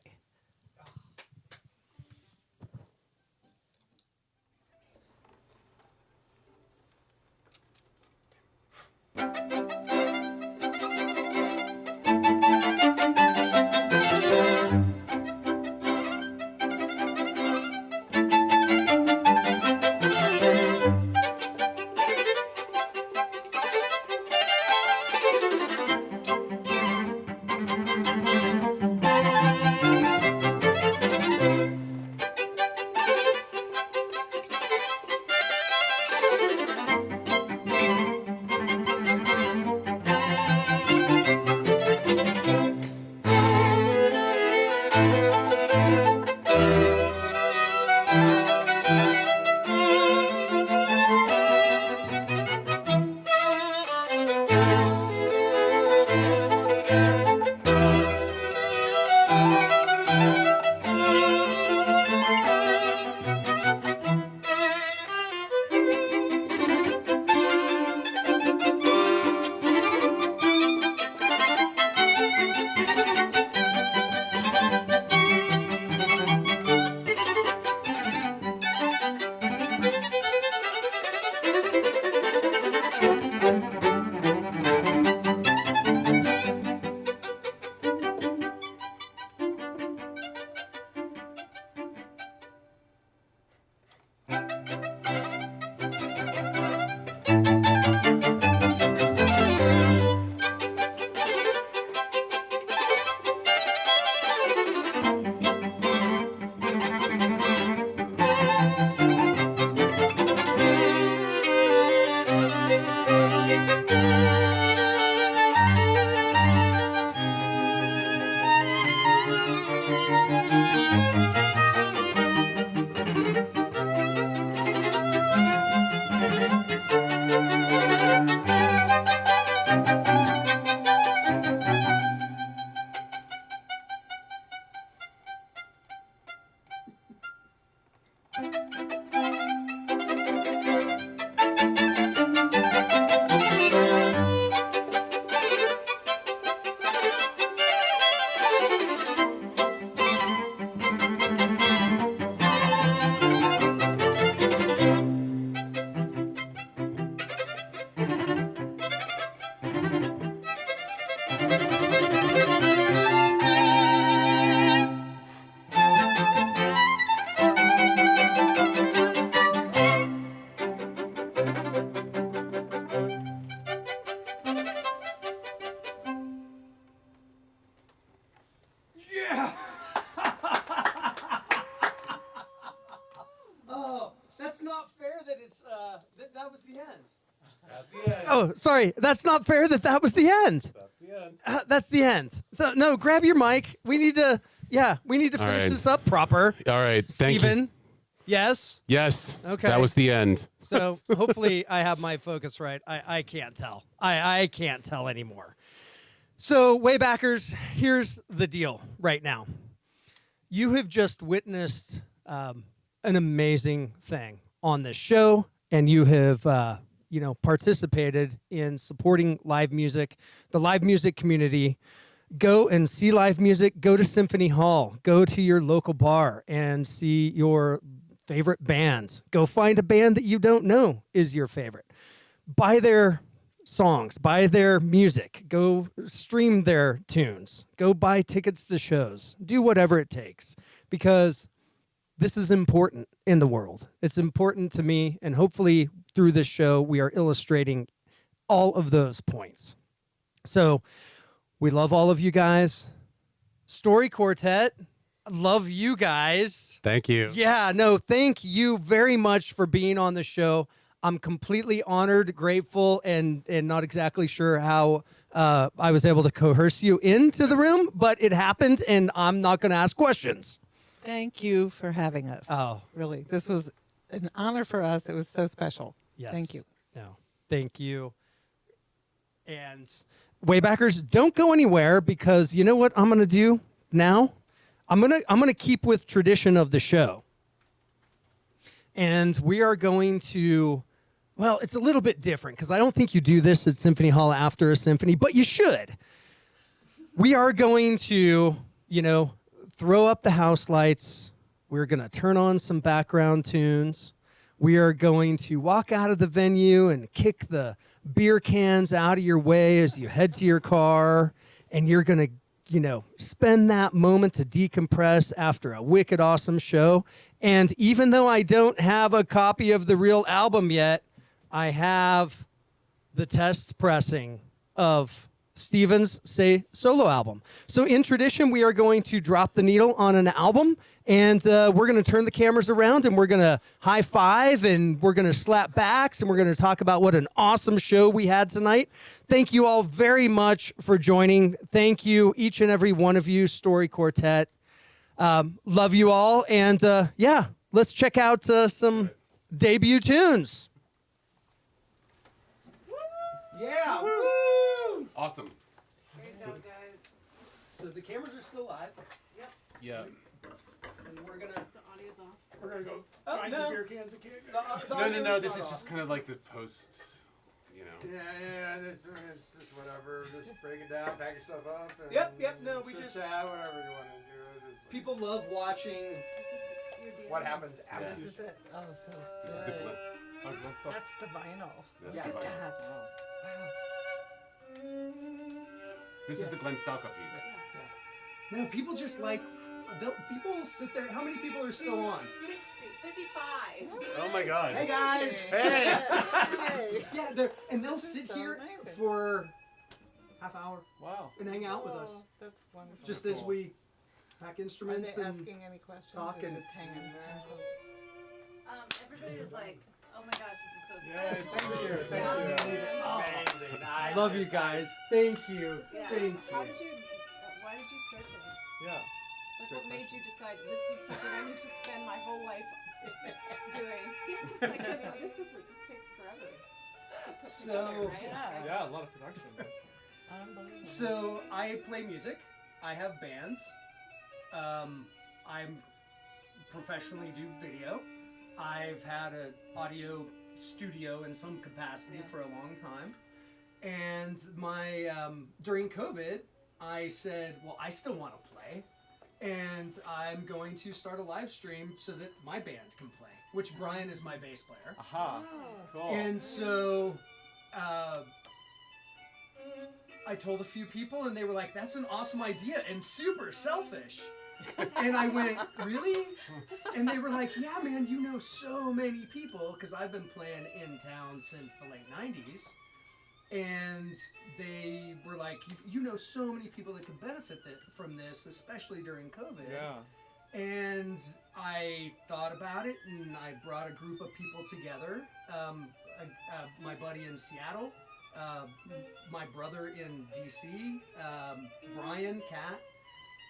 That was the end. That's the end. Oh, sorry. That's not fair that was the end. That's the end. That's the end. So, no, grab your mic. We need to All finish right. this up proper. All right. Thank Steven. you. Yes. Yes. Okay. That was the end. So hopefully I have my focus right. I can't tell. I can't tell anymore. So Waybackers, here's the deal right now. You have just witnessed an amazing thing on this show, and you have participated in supporting live music, the live music community. Go and see live music. Go to Symphony Hall. Go to your local bar and see your favorite band. Go find a band that you don't know is your favorite. Buy their songs, buy their music, go stream their tunes, go buy tickets to shows, do whatever it takes, because this is important in the world. It's important to me, and hopefully through this show we are illustrating all of those points. So we love all of you guys. Story Quartet, love you guys. Thank you. Yeah, no, thank you very much for being on the show. I'm completely honored, grateful, and not exactly sure how I was able to coerce you into the room, but it happened, and I'm not going to ask questions. Thank you for having us. Oh. Really. This was an honor for us. It was so special. Yes. Thank you. No, thank you. And Waybackers, don't go anywhere, because you know what I'm going to do now? I'm gonna keep with tradition of the show. And we are going to, well, it's a little bit different, because I don't think you do this at Symphony Hall after a symphony, but you should. We are going to, throw up the house lights. We're going to turn on some background tunes. We are going to walk out of the venue and kick the beer cans out of your way as you head to your car, and you're going to spend that moment to decompress after a wicked awesome show. And even though I don't have a copy of the real album yet, I have the test pressing of Steven's solo album. So in tradition, we are going to drop the needle on an album, and we're going to turn the cameras around, and we're going to high five, and we're going to slap backs, and we're going to talk about what an awesome show we had tonight. Thank you all very much for joining. Thank you, each and every one of you, Story Quartet. Love you all, and let's check out some debut tunes. Yeah, woo! Awesome. So the cameras are still live. Yeah. And we're gonna. The audio's off. We're gonna go. Oh, no. Beer cans again. No. This is just kind of like the post, Yeah, it's just whatever. Just break it down, pack your stuff up. And Yep. No, we sit just. down, whatever you want to do. Just People love watching. what happens after you This is it. Oh, so This is the good. glen. That's the vinyl. That's Look the at vinyl. that. Wow. This is the Glenn Stalka piece. No, people just like. People sit there. How many people are still on? 55. Oh my God. Hey guys. Hey. Hey. Yeah, they'll This is sit so here amazing. for half hour Wow. and hang out with us, Oh, that's wonderful. just as we pack Are instruments they and. asking any questions? talk or and- just hanging themselves? Everybody is like, oh my gosh, this is so Yeah, special. thank you. Oh. Amazing. I Love you guys. Thank you. Yeah. Thank How you. did you? Why did you start this? Yeah. Like, what made you decide this is something I need to spend my whole life doing? Like this takes forever. to put So- together, right? Yeah, a lot of production. Unbelievable. So I play music. I have bands. I'm professionally do video. I've had an audio studio in some capacity for a long time. And my during COVID, I said, well, I still want to play, and I'm going to start a live stream so that my band can play, which Brian is my bass player. Aha. Cool. And so I told a few people, and they were like, that's an awesome idea and super selfish. And I went, really? And they were like, yeah, man, you know so many people, because I've been playing in town since the late 90s. And they were like, you know so many people that could benefit from this, especially during COVID. Yeah. And I thought about it, and I brought a group of people together. My buddy in Seattle, my brother in DC, Brian, Kat.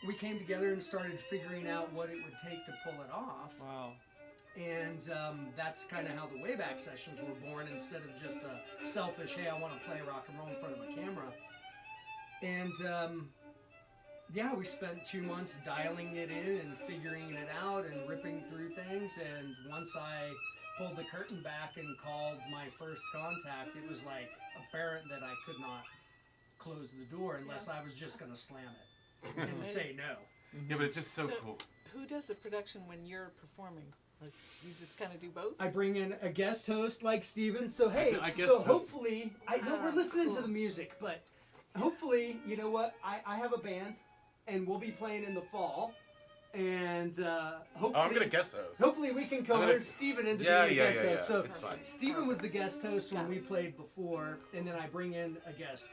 We came together and started figuring out what it would take to pull it off. Wow. And that's kind of how the Wayback Sessions were born, instead of just a selfish, hey, I want to play rock and roll in front of a camera. And yeah, we spent 2 months dialing it in and figuring it out and ripping through things. And once I pulled the curtain back and called my first contact, it was like apparent that I could not close the door unless I was just going to slam it and say no. Yeah, but it's just so So- cool. Who does the production when you're performing? Like, you just kind of do both? I bring in a guest host like Steven. So hey, I guess so host. hopefully, I know we're listening cool. to the music, but hopefully, you know what? I have a band, and we'll be playing in the fall, and hopefully, Oh, I'm gonna guess those. hopefully we can coerce Steven into being a guest host. So It's fine. Steven was the guest host when we played before, and then I bring in a guest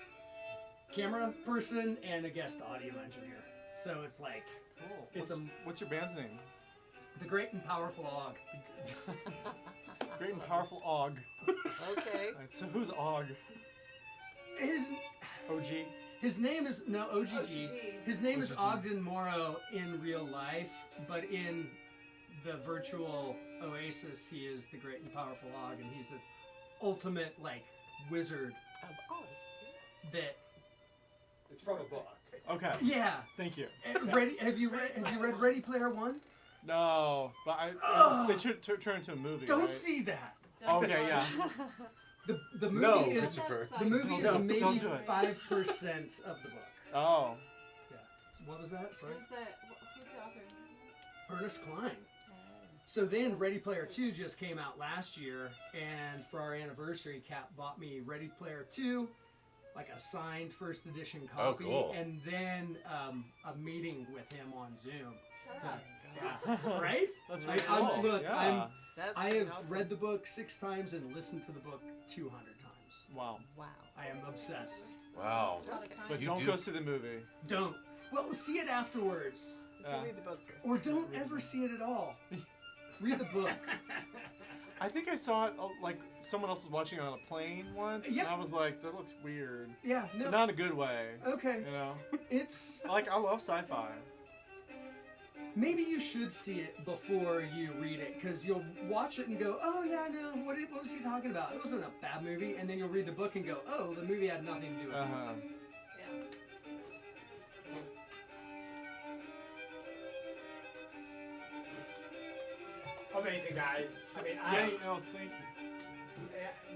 camera person and a guest audio engineer. So it's like Cool. It's What's your band's name? the Great and Powerful Og. Great and Powerful Og. Okay. So who's Og? His OG? His name is OGG. OGG. His name is OGG. Ogden Morrow in real life, but in the virtual Oasis, he is the Great and Powerful Og, and he's the ultimate like wizard Of Oz. that. It's from a book. Okay. Yeah. Thank you. Have you read Ready Player One? No, but they turn into a movie. Don't right? see that. Okay, yeah. The movie No, is Christopher. the movie is Don't maybe do it. 5% of the book. Oh. Yeah. What was that? Sorry. Who's the author? Ernest Cline. So then Ready Player 2 just came out last year, and for our anniversary, Cap bought me Ready Player 2, like a signed first edition copy, cool. and then a meeting with him on Zoom. Shut up. Yeah, right? That's Like, really cool. look, Yeah. That's I have awesome. read the book 6 times and listened to the book 200 times. Wow. Wow. I am obsessed. Wow. That's a lot of time. But You don't do- go see the movie. Don't. Well, see it afterwards. If you read the book first. Or don't ever see it at all. Read the book. I think I saw it like someone else was watching it on a plane once, Yep. and I was like, "That looks weird." Yeah, no. But not in a good way. Okay. You know, It's. I love sci-fi. Maybe you should see it before you read it, because you'll watch it and go, oh, yeah, no, what was he talking about? It wasn't a bad movie. And then you'll read the book and go, oh, the movie had nothing to do with Uh it. huh. Yeah. Amazing, guys. I mean, No, thank you.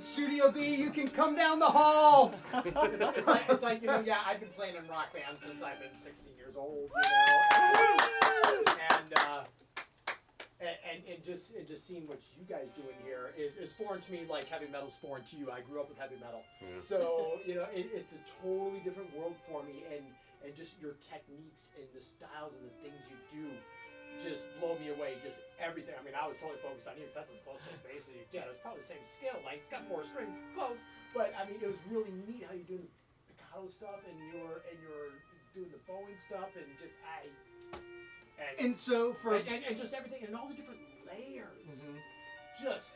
Studio B, you can come down the hall. it's like, you know, yeah, I've been playing in rock bands since I've been 16 years old, you know, and just seeing what you guys doing here is foreign to me, like heavy metal's foreign to you. I grew up with heavy metal, so you know, it's a totally different world for me, and just your techniques and the styles and the things you do just blow me away. Just everything. I mean, I was totally focused on you because that's as close to a bass as you get. It's probably the same scale length. It's got 4 strings, close. But I mean, it was really neat how you're doing the picado stuff and you're doing the bowing stuff and just And so for and just everything and all the different layers. Just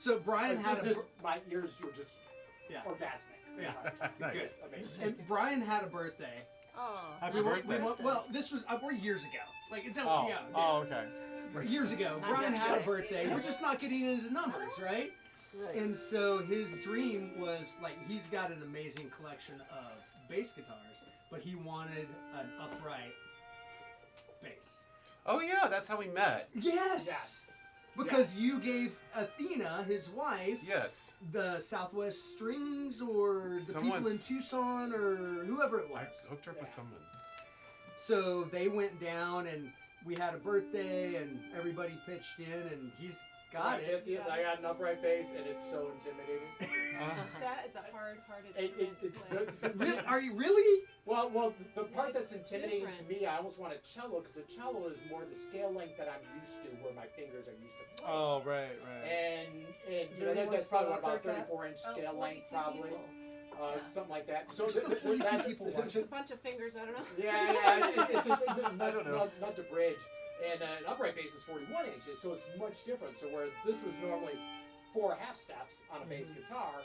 so Brian had a my ears were just Yeah. orgasmic. Yeah. Nice. Good. Amazing. and Brian had a birthday. Oh. Happy birthday. Well, this was we're years ago. Like it don't Oh. yeah. Oh, okay. Years ago, Brian had a birthday. We're just not getting into numbers, right? Right. And so his dream was like he's got an amazing collection of bass guitars, but he wanted an upright bass. Oh yeah, that's how we met. Yes. Yes. Because you gave Athena, his wife, Yes. the Southwest Strings or the people in Someone's- Tucson or whoever it I was. hooked her up with someone. So they went down and we had a birthday and everybody pitched in and he's got My it. 50th, I got an upright bass and it's so intimidating. That is a hard-hearted It's to play. Really? Are you really? Well, the part that's It's intimidating different. to me, I almost want a cello because a cello is more the scale length that I'm used to, where my fingers are used to playing. Oh, right. And Is you there know, anyone that's probably still about out there, Kat? 34-inch scale length, 42 probably, people. Yeah. something like that. So There's still 42 people It's watching. a bunch of fingers, I don't know. Yeah, it's just I don't know. not to bridge. And an upright bass is 41 inches, so it's much different. So where this was normally 4.5 steps on a bass guitar,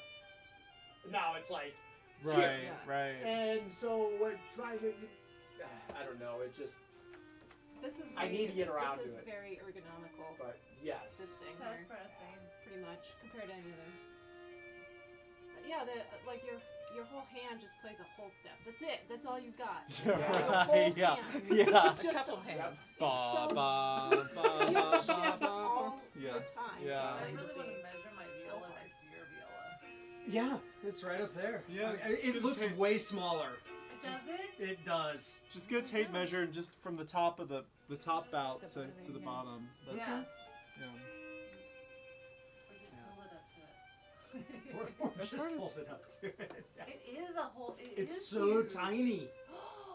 now it's like Right. here. Right. And so what trying to, I don't know, it just, This is I need to get around This is to it. very ergonomical. But yes. This thing That's here, pressing. pretty much compared to any other. But yeah, like your whole hand just plays a whole step. That's it. That's all you've got. Your whole Yeah. hand. Yeah. Just couple hands. you have to shift all Yeah. the time. Yeah. I Behind really the want to bass. measure my So viola hard. next to your viola. Yeah, it's right up there. Yeah, It good looks tape. way smaller. Does it? It does. Just get a tape measure and just from the top of the top bout to the yeah. bottom. That's, Yeah. yeah. Or just hold it up to it. Or That's just hard as- hold it up to it. It is a whole. It's is so huge. tiny.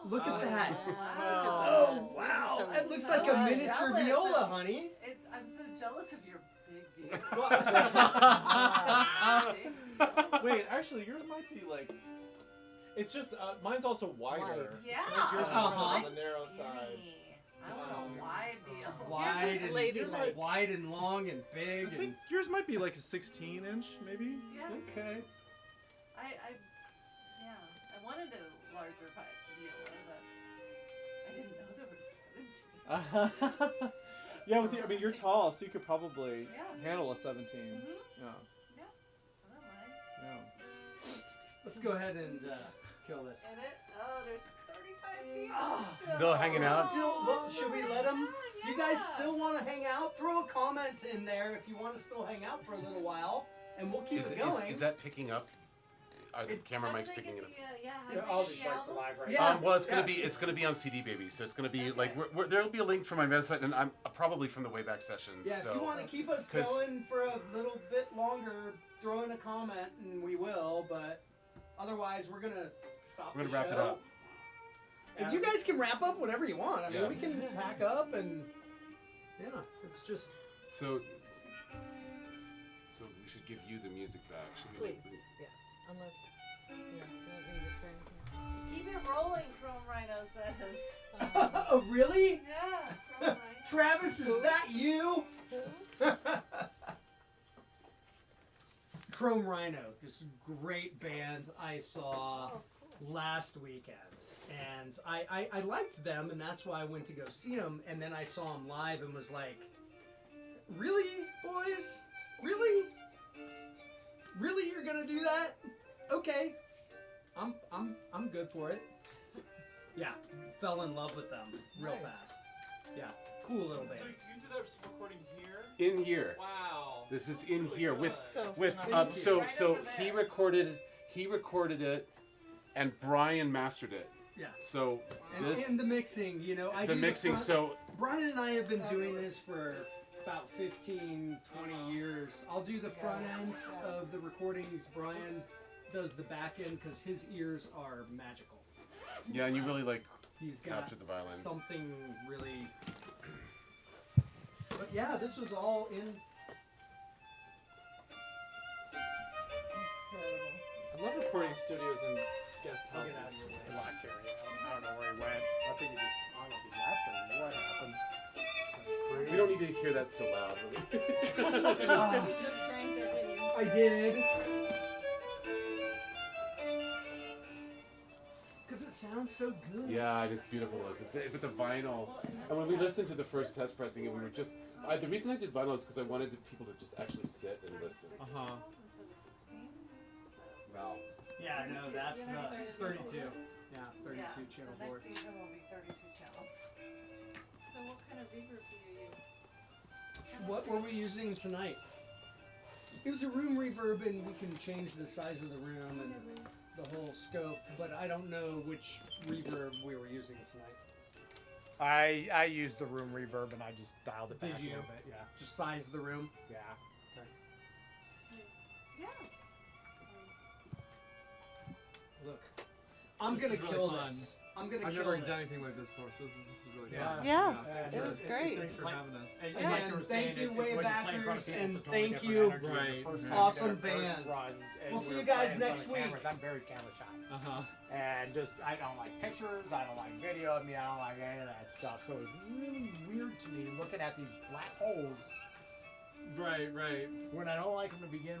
Look at that. Wow. Oh wow! So That looks so like a miniature jealous viola, of- honey. I'm so jealous of your big viola. Wait, actually, yours might be like. It's just mine's also wider. Wide. Yeah. Mine's yours is kind of on the Mine's narrow skinny. side. I want a wide viola. Wide and ladylike. wide and long and big I think and yours might be like a 16-inch, maybe. Yeah. okay. Yeah. I wanted a larger viola, but I didn't know there were 17. Yeah, with you, I mean, you're tall, so you could probably Yeah. handle a 17. Mhm. Yeah. I don't mind. Yeah. Let's go ahead and kill this. And it? Oh, there's 35 people. Ah, Still hanging out? Still, well, should we let them? Yeah. You guys still want to hang out? Throw a comment in there if you want to still hang out for a little while, and we'll keep it going. Is that picking up? Are the camera How do mics they picking get it up? the, how do Yeah, they all get these the lights album? alive right Yeah. now. Well, it's gonna Yeah, be it's gonna be on CD, baby. So it's gonna be like there'll be a link from my website, and I'm probably from the Wayback Sessions. Yeah, so. if you want to keep us 'cause- going for a little bit longer, throw in a comment and we will. But otherwise, we're gonna stop. We're gonna the wrap it show. up. And you guys can wrap up whenever you want. I mean, Yeah. we can pack up and yeah, it's just. So we should give you the music back. Should we? Please. Yes. Unless you don't need it for anything. Keep it rolling, Chrome Rhino says. Oh, really? Yeah, Chrome Rhino. Travis, is that you? Chrome Rhino, this great band I saw last weekend. And I liked them, and that's why I went to go see them. And then I saw them live and was like, really, boys? Really? Really, you're gonna do that? Okay. I'm good for it. Yeah, fell in love with them real fast. Yeah, cool little band. So you do that recording here? In here. Wow. This is in here with So with phenomenal. so Right so over he there. recorded it, and Brian mastered it. Yeah. So this And the mixing, you know, I the do mixing. front- So Brian and I have been doing this for about 15, 20 years. I'll do the front end of the recordings. Brian does the back end because his ears are magical. yeah, and you really like He's got captured the violin. something really. But yeah, this was all in. I love recording studios and guest I'll houses. get out of your way. Black area. I don't know where he went. I think he just, I don't know if he left or what happened. We don't need to hear that so loud. Ah, You just cranked it, didn't you? I did. Because it sounds so good. Yeah, and it's beautiful. It's with the vinyl. And when we listened to the first test pressing, and we were just the reason I did vinyl is because I wanted people to just actually sit and listen. Uh-huh. Wow. Yeah, no, that's the 32. Yeah, 32 Yeah, channel so board. next season will be 32 channels. So what kind of reverb do you use? What were we using tonight? It was a room reverb, and we can change the size of the room and the whole scope, but I don't know which reverb we were using tonight. I used the room reverb and I just dialed it Did back you? a little bit. Yeah. Just size the room. Yeah. Yeah. Look, I'm This gonna is really kill fun. this. I'm gonna I've kill never this. done anything like this before, so this is really Yeah. fun. Yeah. Yeah, It was great. Thanks for Like- having us. And, Again, like you were thank saying, you, when you play in front of Waybackers, people, and it's a totally thank different you. energy. Right, The first right. time Awesome we did our first bands. runs, and We'll we see were you guys playing in front next of week. cameras. I'm very camera shy. Uh-huh. And just, I don't like pictures, I don't like video of me, I don't like any of that stuff. So it was really weird to me looking at these black holes Right, right. when I don't like them to begin